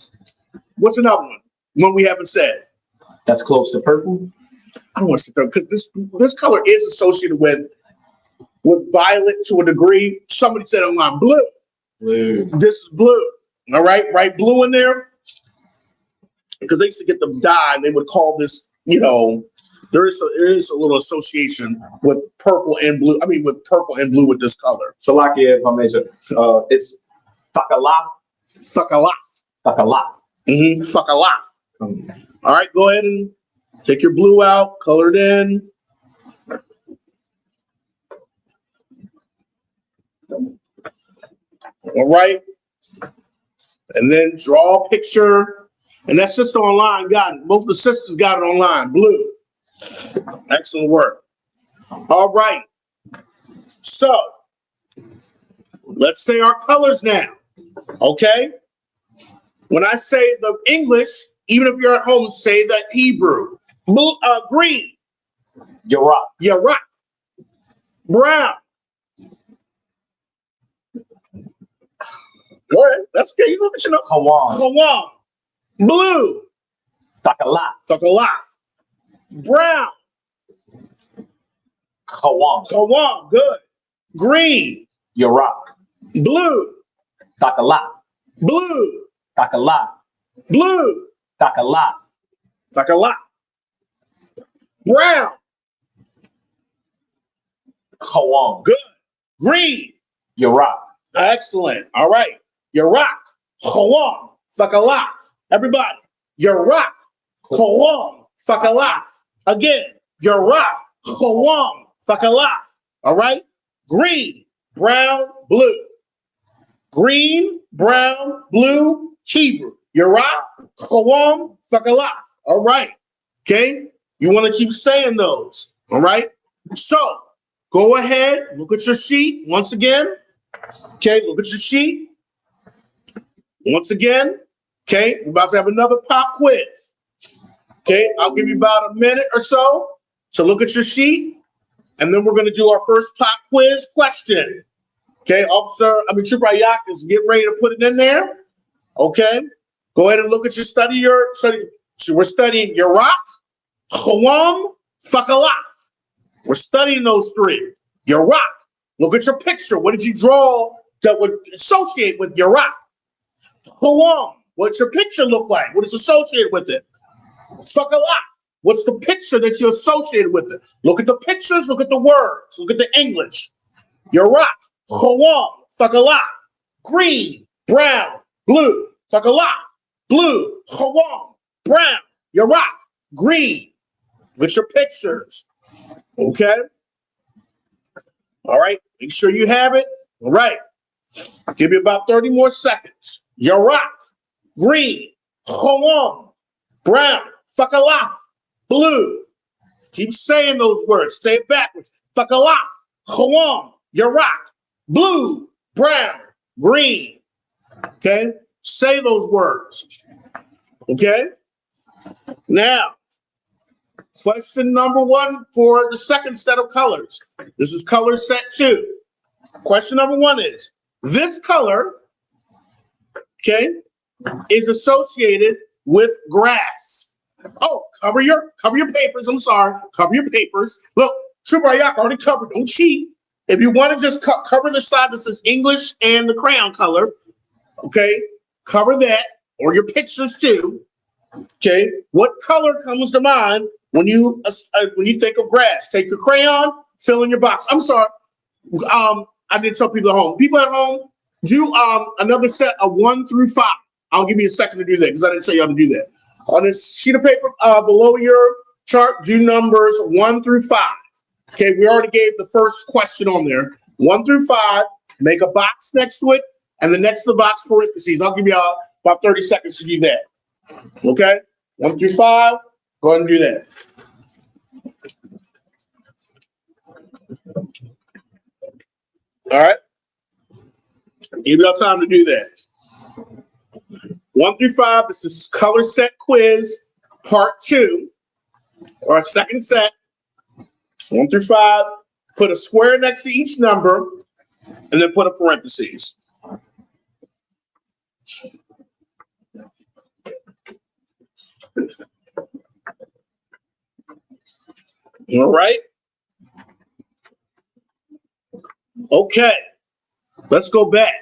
Speaker 3: What's another one? One we haven't said.
Speaker 4: That's close to purple.
Speaker 3: I don't want to sit there because this color is associated with violet to a degree. Somebody said online blue.
Speaker 4: Blue.
Speaker 3: This is blue. All right, right, blue in there. Because they used to get the dye, and they would call this, you know, there is a little association with purple and blue. I mean, with purple and blue with this color.
Speaker 4: Salaki, if I may, sir. It's Takala.
Speaker 3: Sakala.
Speaker 4: Takala.
Speaker 3: Sakala. All right, go ahead and take your blue out, color it in. All right. And then draw a picture. And that sister online got it. Both the sisters got it online. Blue. Excellent work. All right. So let's say our colors now. Okay. When I say the English, even if you're at home, say the Hebrew. Blue, green.
Speaker 4: Yarak.
Speaker 3: Yarak. Brown. Go ahead. That's okay. You look at your nose.
Speaker 4: Qawam.
Speaker 3: Qawam. Blue.
Speaker 4: Takala.
Speaker 3: Sakala. Brown.
Speaker 4: Qawam.
Speaker 3: Qawam. Good. Green.
Speaker 4: Yarak.
Speaker 3: Blue.
Speaker 4: Takala.
Speaker 3: Blue.
Speaker 4: Takala.
Speaker 3: Blue.
Speaker 4: Takala.
Speaker 3: Sakala. Brown.
Speaker 4: Qawam.
Speaker 3: Good. Green.
Speaker 4: Yarak.
Speaker 3: Excellent. All right. Yarak. Qawam. Sakala. Everybody. Yarak. Qawam. Sakala. Again. Yarak. Qawam. Sakala. All right. Green, brown, blue. Green, brown, blue, Hebrew. Yarak. Qawam. Sakala. All right. Okay. You want to keep saying those. All right. So go ahead. Look at your sheet once again. Okay. Look at your sheet. Once again. Okay, we're about to have another pop quiz. Okay, I'll give you about a minute or so to look at your sheet, and then we're going to do our first pop quiz question. Okay, Trooper Ayak is getting ready to put it in there. Okay, go ahead and look at your study. So we're studying Yarak, Qawam, Sakala. We're studying those 3. Yarak. Look at your picture. What did you draw that would associate with Yarak? Qawam. What's your picture look like? What is associated with it? Sakala. What's the picture that you associated with it? Look at the pictures, look at the words, look at the English. Yarak, Hawam, Thakalaf, green, brown, blue, Thakalaf, blue, Hawam, brown, Yarak, green. With your pictures. Okay? All right, make sure you have it. All right. Give me about 30 more seconds. Yarak, green, Hawam, brown, Thakalaf, blue. Keep saying those words. Say it backwards. Thakalaf, Hawam, Yarak, blue, brown, green. Okay? Say those words. Okay? Now, question number 1 for the second set of colors. This is color set 2. Question number 1 is, this color, okay, is associated with grass. Oh, cover your papers. I'm sorry. Cover your papers. Look, Chubayak already covered. Don't cheat. If you want to just cover the side that says English and the crayon color, okay, cover that, or your pictures too. Okay, what color comes to mind when you think of grass? Take your crayon, fill in your box. I'm sorry. I did tell people at home. People at home, do another set of 1 through 5. I'll give you a second to do that because I didn't tell you how to do that. On this sheet of paper below your chart, do numbers 1 through 5. Okay, we already gave the first question on there. 1 through 5, make a box next to it, and the next to the box parentheses. I'll give you about 30 seconds to do that. Okay, 1 through 5, go ahead and do that. All right, give y'all time to do that. 1 through 5, this is color set quiz, part 2, or a second set. 1 through 5, put a square next to each number, and then put a parentheses. All right. Okay, let's go back.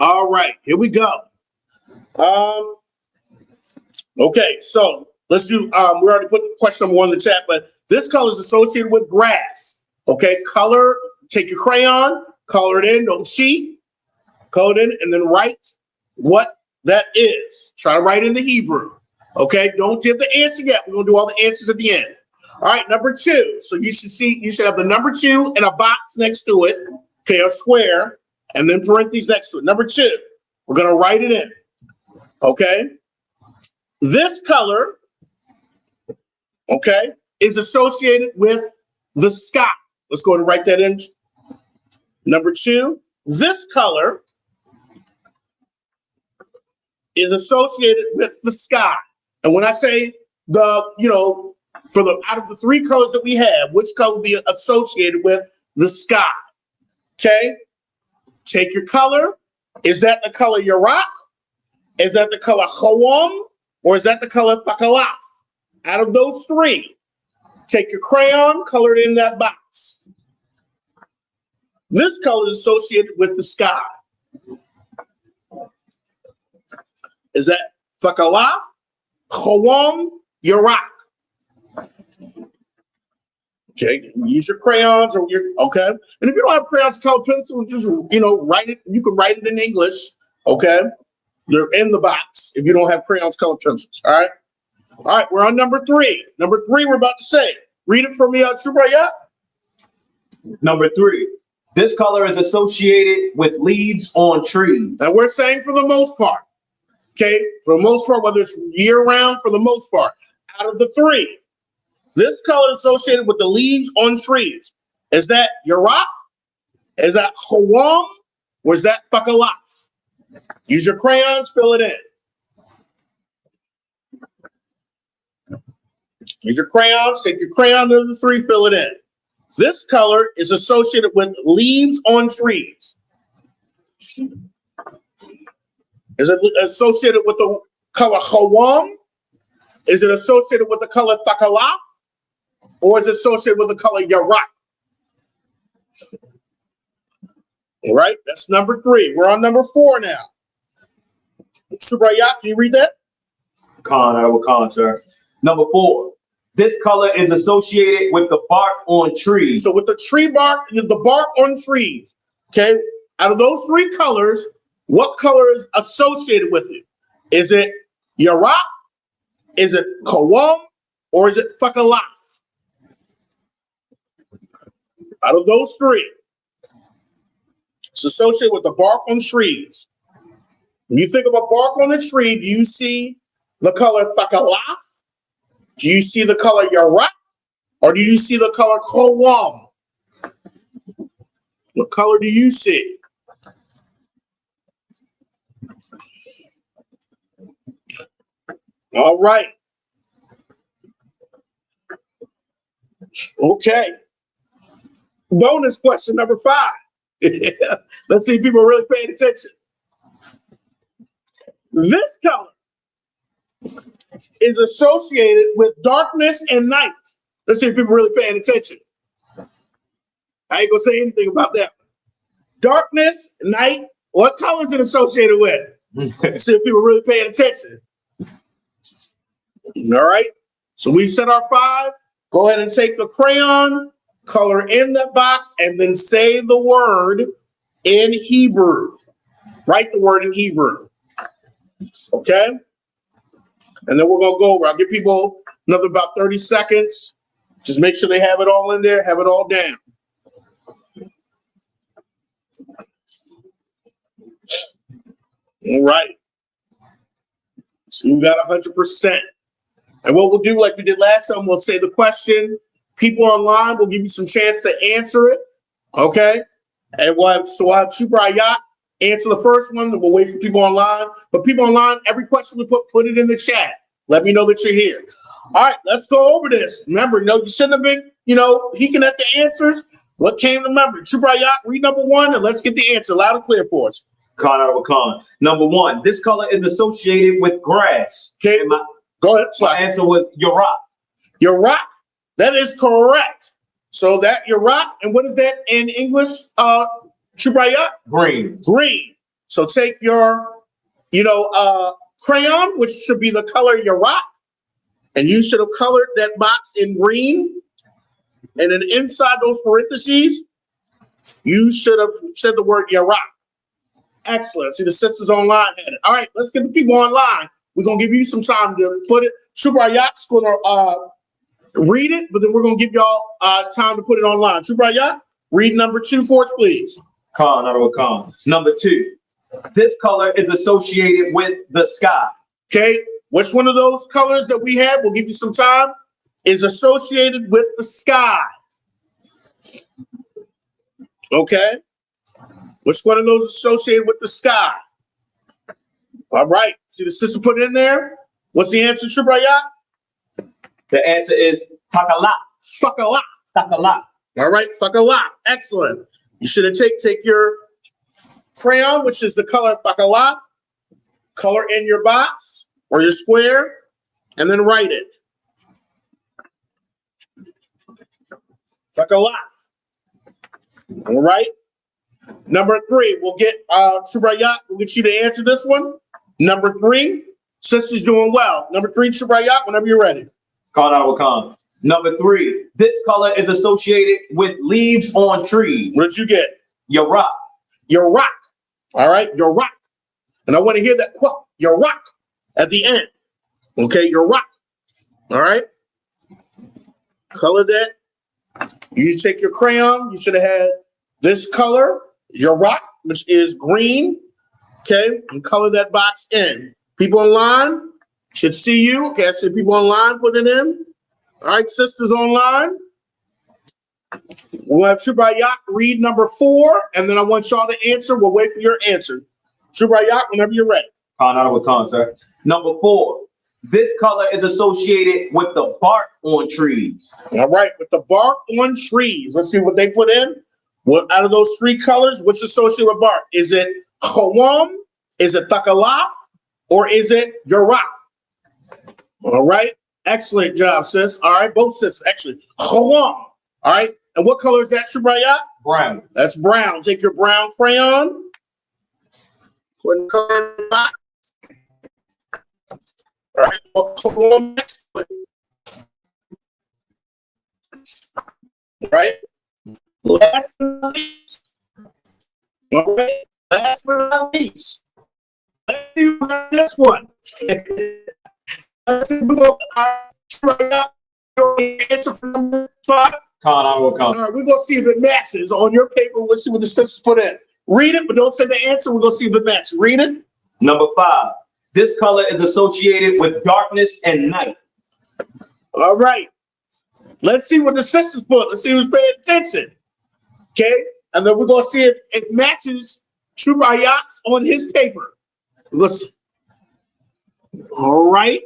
Speaker 3: All right, here we go. Okay, so let's do, we already put question number 1 in the chat, but this color is associated with grass. Okay, color, take your crayon, color it in, don't cheat, color it in, and then write what that is. Try to write in the Hebrew. Okay, don't give the answer yet. We're gonna do all the answers at the end. All right, number 2. So you should have the number 2 and a box next to it, okay, a square, and then parentheses next to it. Number 2, we're gonna write it in. Okay, this color, okay, is associated with the sky. Let's go ahead and write that in. Number 2, this color is associated with the sky. And when I say out of the 3 colors that we have, which color will be associated with the sky? Okay, take your color. Is that the color Yarak? Is that the color Hawam? Or is that the color Thakalaf? Out of those 3, take your crayon, color it in that box. This color is associated with the sky. Is that Thakalaf, Hawam, Yarak? Okay, use your crayons or okay. And if you don't have crayons, color pencils, just write it. You can write it in English. Okay, they're in the box if you don't have crayons, color pencils. All right, we're on number 3. Number 3, we're about to say. Read it for me, Chubraya.
Speaker 4: Number 3. This color is associated with leaves on trees.
Speaker 3: And we're saying for the most part. Okay, for the most part, whether it's year round, for the most part, out of the 3. This color is associated with the leaves on trees. Is that Yarak? Is that Hawam? Or is that Thakalaf? Use your crayons, fill it in. Use your crayons, take your crayon to the 3, fill it in. This color is associated with leaves on trees. Is it associated with the color Hawam? Is it associated with the color Thakalaf? Or is it associated with the color Yarak? All right, that's number 3. We're on number 4 now. Shubrayat, can you read that?
Speaker 4: I will, sir. Number 4, this color is associated with the bark on trees.
Speaker 3: So with the tree bark, the bark on trees, okay? Out of those 3 colors, what color is associated with it? Is it Yarak? Is it Kawam? Or is it Thakalaf? Out of those 3, it's associated with the bark on trees. When you think about bark on a tree, do you see the color Thakalaf? Do you see the color Yarak? Or do you see the color Kawam? What color do you see? All right. Okay. Bonus question number 5. Let's see if people are really paying attention. This color is associated with darkness and night. Let's see if people are really paying attention. I ain't gonna say anything about that. Darkness, night, what color is it associated with? Let's see if people are really paying attention. All right. So we've said our 5. Go ahead and take the crayon, color in that box, and then say the word in Hebrew. Write the word in Hebrew. Okay? And then we're going to go over. I'll give people another about 30 seconds. Just make sure they have it all in there, have it all down. All right. So you got 100%. And what we'll do, like we did last time, we'll say the question. People online will give you some chance to answer it. Okay? And we'll have Chubrayat answer the first one, and we'll wait for people online. But people online, every question we put it in the chat. Let me know that you're here. All right, let's go over this. Remember, no, you shouldn't have been, peeking at the answers. What came to memory? Chubrayat, read number 1, and let's get the answer loud and clear for us.
Speaker 4: Khan out of a con. Number 1, this color is associated with grass.
Speaker 3: Okay. Go ahead.
Speaker 4: My answer was Yarak.
Speaker 3: Yarak, that is correct. So that Yarak, and what is that in English, Chubrayat?
Speaker 4: Green.
Speaker 3: Green. So take your, crayon, which should be the color Yarak, and you should have colored that box in green. And then inside those parentheses, you should have said the word Yarak. Excellent. See, the sisters online had it. All right, let's get the people online. We're going to give you some time to put it. Chubrayat's going to read it, but then we're going to give y'all time to put it online. Chubrayat, read number 2 for us, please.
Speaker 4: Khan out of a con. Number 2, this color is associated with the sky.
Speaker 3: Okay, which one of those colors that we have, we'll give you some time, is associated with the sky? Okay, which one of those is associated with the sky? All right, see the sister put it in there? What's the answer, Chubrayat?
Speaker 4: The answer is Takalat.
Speaker 3: Thakalaf.
Speaker 4: Takalat.
Speaker 3: All right, Thakalaf. Excellent. You should have take your crayon, which is the color Thakalaf, color in your box or your square, and then write it. Thakalaf. All right. Number 3, we'll get Chubrayat. We'll get you to answer this one. Number 3, sister's doing well. Number 3, Chubrayat, whenever you're ready.
Speaker 4: Khan out of a con. Number 3, this color is associated with leaves on trees.
Speaker 3: What did you get?
Speaker 4: Yarak.
Speaker 3: Yarak. All right, Yarak. And I want to hear that quote, Yarak, at the end. Okay, Yarak. All right. Color that. You take your crayon. You should have had this color, Yarak, which is green. Okay, and color that box in. People online should see you. Okay, I see people online put it in. All right, sisters online. We'll have Chubrayat read number 4, and then I want y'all to answer. We'll wait for your answer. Chubrayat, whenever you're ready.
Speaker 4: Khan out of a con, sir. Number 4, this color is associated with the bark on trees.
Speaker 3: All right, with the bark on trees. Let's see what they put in. What out of those 3 colors, which is associated with bark? Is it Chawam? Is it Thakalaf? Or is it Yarak? All right. Excellent job, sis. All right, both sisters. Actually, Chawam. All right. And what color is that, Chubrayat?
Speaker 4: Brown.
Speaker 3: That's brown. Take your brown crayon. Put in the color box. All right. Chawam next to it. Right? Last but not least. All right. Last but not least. Let's see about this one. Let's see about answer for number 5. All right, we're gonna see if it matches on your paper. We'll see what the sisters put in. Read it, but don't say the answer. We're gonna see if it matches. Read it.
Speaker 4: Number 5. This color is associated with darkness and night.
Speaker 3: All right. Let's see what the sisters put. Let's see who's paying attention. Okay, and then we're gonna see if it matches Trubayak's on his paper. Listen. All right.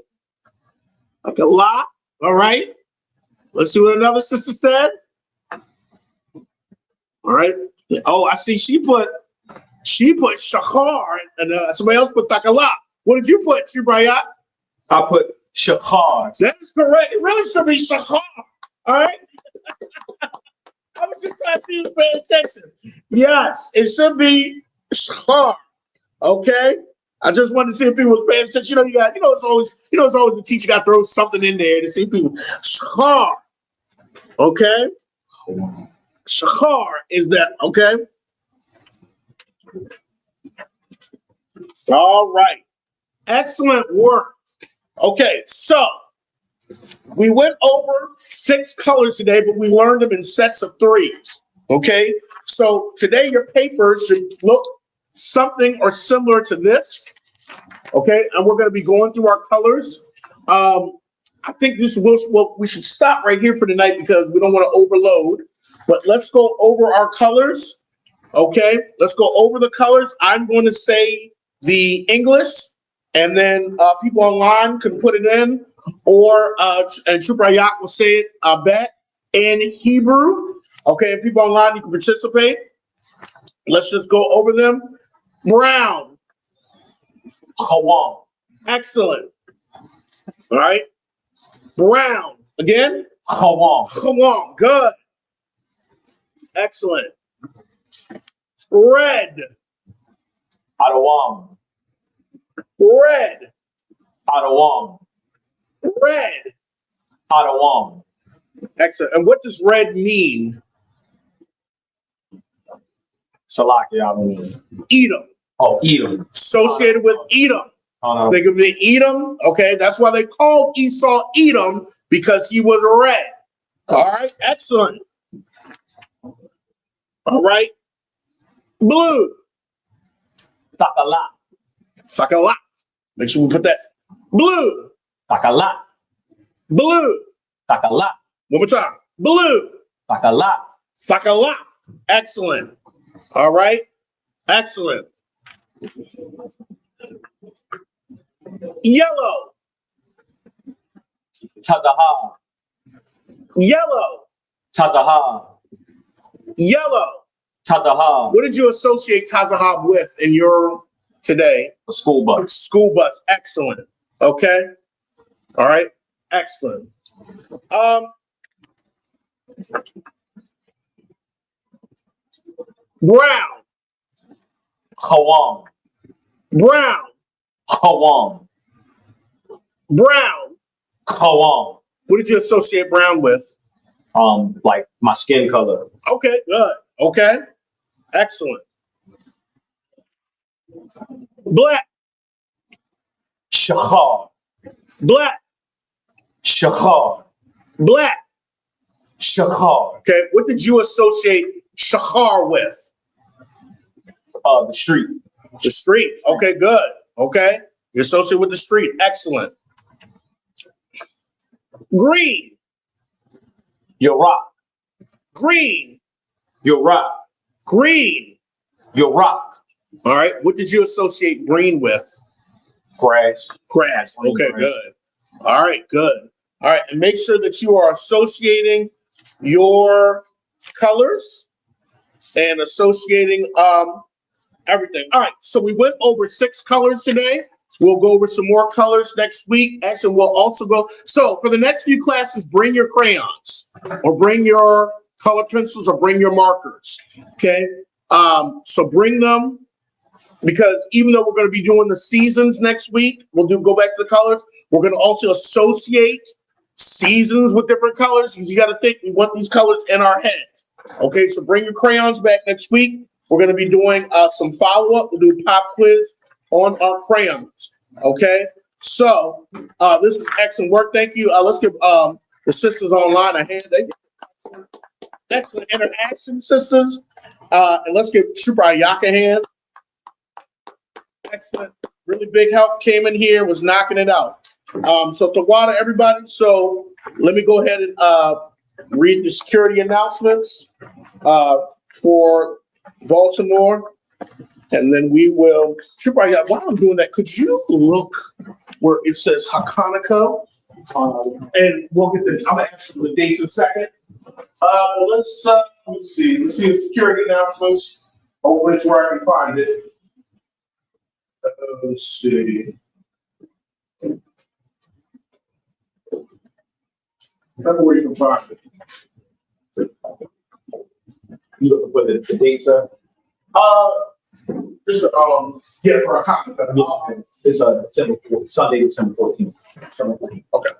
Speaker 3: Like a lot. All right. Let's see what another sister said. All right. Oh, I see. She put Shachar, and somebody else put Takala. What did you put, Trubayak?
Speaker 4: I put Shachar.
Speaker 3: That is correct. It really should be Shachar. All right. I was just trying to see you pay attention. Yes, it should be Shachar. Okay. I just wanted to see if people was paying attention. It's always the teacher got to throw something in there to see people. Shachar. Okay. Shachar is that, okay? All right. Excellent work. Okay, so we went over 6 colors today, but we learned them in sets of 3s. Okay, so today your paper should look something or similar to this. Okay, and we're going to be going through our colors. I think we should stop right here for tonight because we don't want to overload. But let's go over our colors. Okay, let's go over the colors. I'm going to say the English, and then people online can put it in, or and Trubayak will say it back in Hebrew. Okay, and people online, you can participate. Let's just go over them. Brown.
Speaker 4: Hawam.
Speaker 3: Excellent. All right. Brown. Again?
Speaker 4: Hawam.
Speaker 3: Hawam. Good. Excellent. Red.
Speaker 4: Adawam.
Speaker 3: Red.
Speaker 4: Adawam.
Speaker 3: Red.
Speaker 4: Adawam.
Speaker 3: Excellent. And what does red mean?
Speaker 4: Salaki, I mean.
Speaker 3: Edom.
Speaker 4: Oh, Edom.
Speaker 3: Associated with Edom.
Speaker 4: Oh, no.
Speaker 3: Think of the Edom. Okay, that's why they called Esau Edom, because he was red. All right, excellent. All right, blue.
Speaker 4: Takala.
Speaker 3: Sakala. Make sure we put that. Blue.
Speaker 4: Takala.
Speaker 3: Blue.
Speaker 4: Takala.
Speaker 3: One more time. Blue.
Speaker 4: Takala.
Speaker 3: Sakala. Excellent. All right, excellent. Yellow.
Speaker 4: Tadaha.
Speaker 3: Yellow.
Speaker 4: Tadaha.
Speaker 3: Yellow.
Speaker 4: Tadaha.
Speaker 3: What did you associate Tazahab with in your today?
Speaker 4: A school bus.
Speaker 3: School bus. Excellent. Okay. All right. Excellent. Brown.
Speaker 4: Hawam.
Speaker 3: Brown.
Speaker 4: Hawam.
Speaker 3: Brown.
Speaker 4: Hawam.
Speaker 3: What did you associate brown with?
Speaker 4: Like my skin color.
Speaker 3: Okay, good. Okay. Excellent. Black.
Speaker 4: Shachar.
Speaker 3: Black.
Speaker 4: Shachar.
Speaker 3: Black.
Speaker 4: Shachar.
Speaker 3: Okay. What did you associate Shachar with?
Speaker 4: The street.
Speaker 3: The street. Okay, good. Okay. You associate with the street. Excellent. Green.
Speaker 4: Your rock.
Speaker 3: Green.
Speaker 4: Your rock.
Speaker 3: Green.
Speaker 4: Your rock.
Speaker 3: All right. What did you associate green with?
Speaker 4: Grass.
Speaker 3: Grass. Okay,
Speaker 4: Grass.
Speaker 3: good. All right, good. All right. And make sure that you are associating your colors and associating everything. All right. So we went over 6 colors today. We'll go over some more colors next week. Actually, we'll also go. So for the next few classes, bring your crayons or bring your color pencils or bring your markers. Okay. So bring them, because even though we're going to be doing the seasons next week, go back to the colors. We're going to also associate seasons with different colors, because you got to think we want these colors in our heads. Okay, so bring your crayons back next week. We're going to be doing some follow-up. We'll do a pop quiz on our crayons. Okay, so this is excellent work. Thank you. Let's give the sisters online a hand. They did excellent interaction, sisters. And let's give Trooper Ayaka a hand. Excellent. Really big help came in here, was knocking it out. So Tawada, everybody. So let me go ahead and read the security announcements for Baltimore. And then we will, Trooper Ayaka, while I'm doing that, could you look where it says Hakanaka? And we'll get the, I'm going to ask you the dates in a second. Let's see. Let's see the security announcements. Hopefully it's where I can find it. Let's see. Remember where you can find it.
Speaker 4: You looking for the dates, sir?
Speaker 3: Just yeah, for a copy.
Speaker 4: It's Sunday, December 14th.
Speaker 3: December 14th. Okay.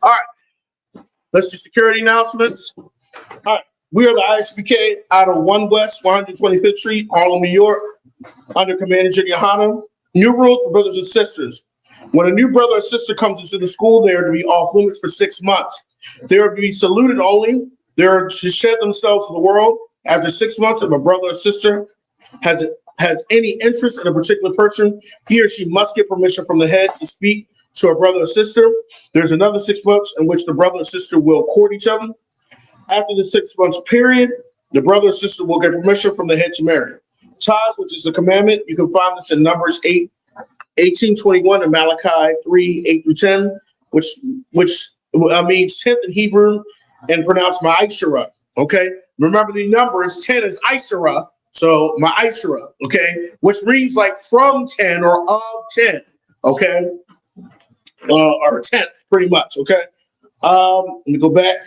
Speaker 3: All right. Let's do security announcements. All right. We are the ISBK out of 1 West 125th Street, Harlem, New York, under Commander Junior Hanna. New rules for brothers and sisters. When a new brother or sister comes into the school, they are to be off limits for 6 months. They are to be saluted only. They are to shed themselves to the world. After 6 months, if a brother or sister has any interest in a particular person, he or she must get permission from the head to speak to a brother or sister. There's another 6 months in which the brother or sister will court each other. After the 6 months period, the brother or sister will get permission from the head to marry. Ties, which is a commandment, you can find this in Numbers 18:21 and Malachi 3:8-10, which means 10th in Hebrew and pronounced Ma'ashera. Okay, remember the numbers. 10 is Aishera, so Ma'ashera. Okay, which means like from 10 or of 10. Okay, or 10th, pretty much. Okay, let me go back.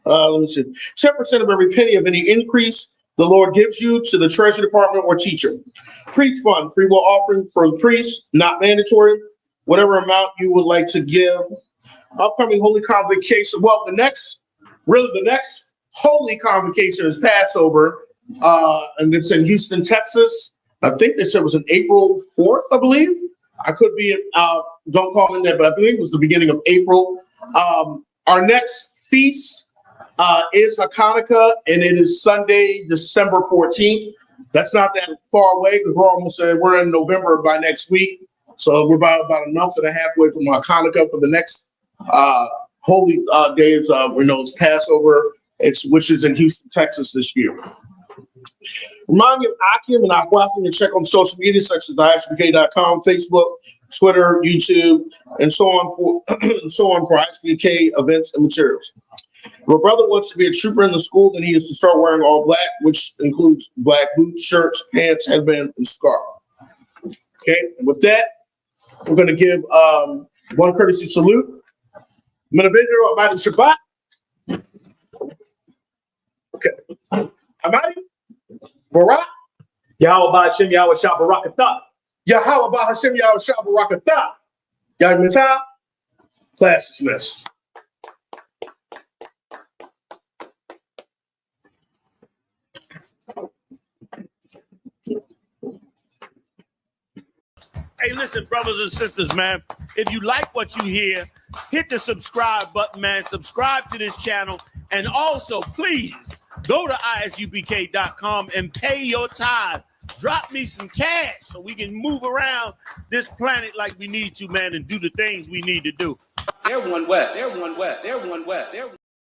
Speaker 3: Let me see. 10% of every penny of any increase the Lord gives you to the treasury department or teacher. Priest fund, free will offering for the priest, not mandatory. Whatever amount you would like to give. Upcoming Holy Convocation. Well, the next Holy Convocation is Passover, and it's in Houston, Texas. I think they said it was on April 4th, I believe. I could be, don't call me in there, but I believe it was the beginning of April. Our next feast is Hanukkah, and it is Sunday, December 14th. That's not that far away because we're in November by next week. So we're about a month and a half away from Hanukkah for the next holy days. We know it's Passover, which is in Houston, Texas this year. Remind you of Akim and Aquafim to check on social media such as ISBK.com, Facebook, Twitter, YouTube, and so on for ISBK events and materials. If a brother wants to be a trooper in the school, then he is to start wearing all black, which includes black boots, shirts, pants, headband, and scarf. Okay, and with that, we're going to give one courtesy salute. Manavision Abadi Shabbat. Okay. Amadi Barak.
Speaker 4: Yahweh Hashem Yahweh Shabarakatah.
Speaker 3: Yahweh Hashem Yahweh Shabarakatah. Yahweh class dismissed.
Speaker 1: Hey, listen, brothers and sisters, man, if you like what you hear, hit the subscribe button, man. Subscribe to this channel. And also, please go to isubk.com and pay your tithe. Drop me some cash so we can move around this planet like we need to, man, and do the things we need to do.
Speaker 2: They're one West. They're one West. They're one West. They're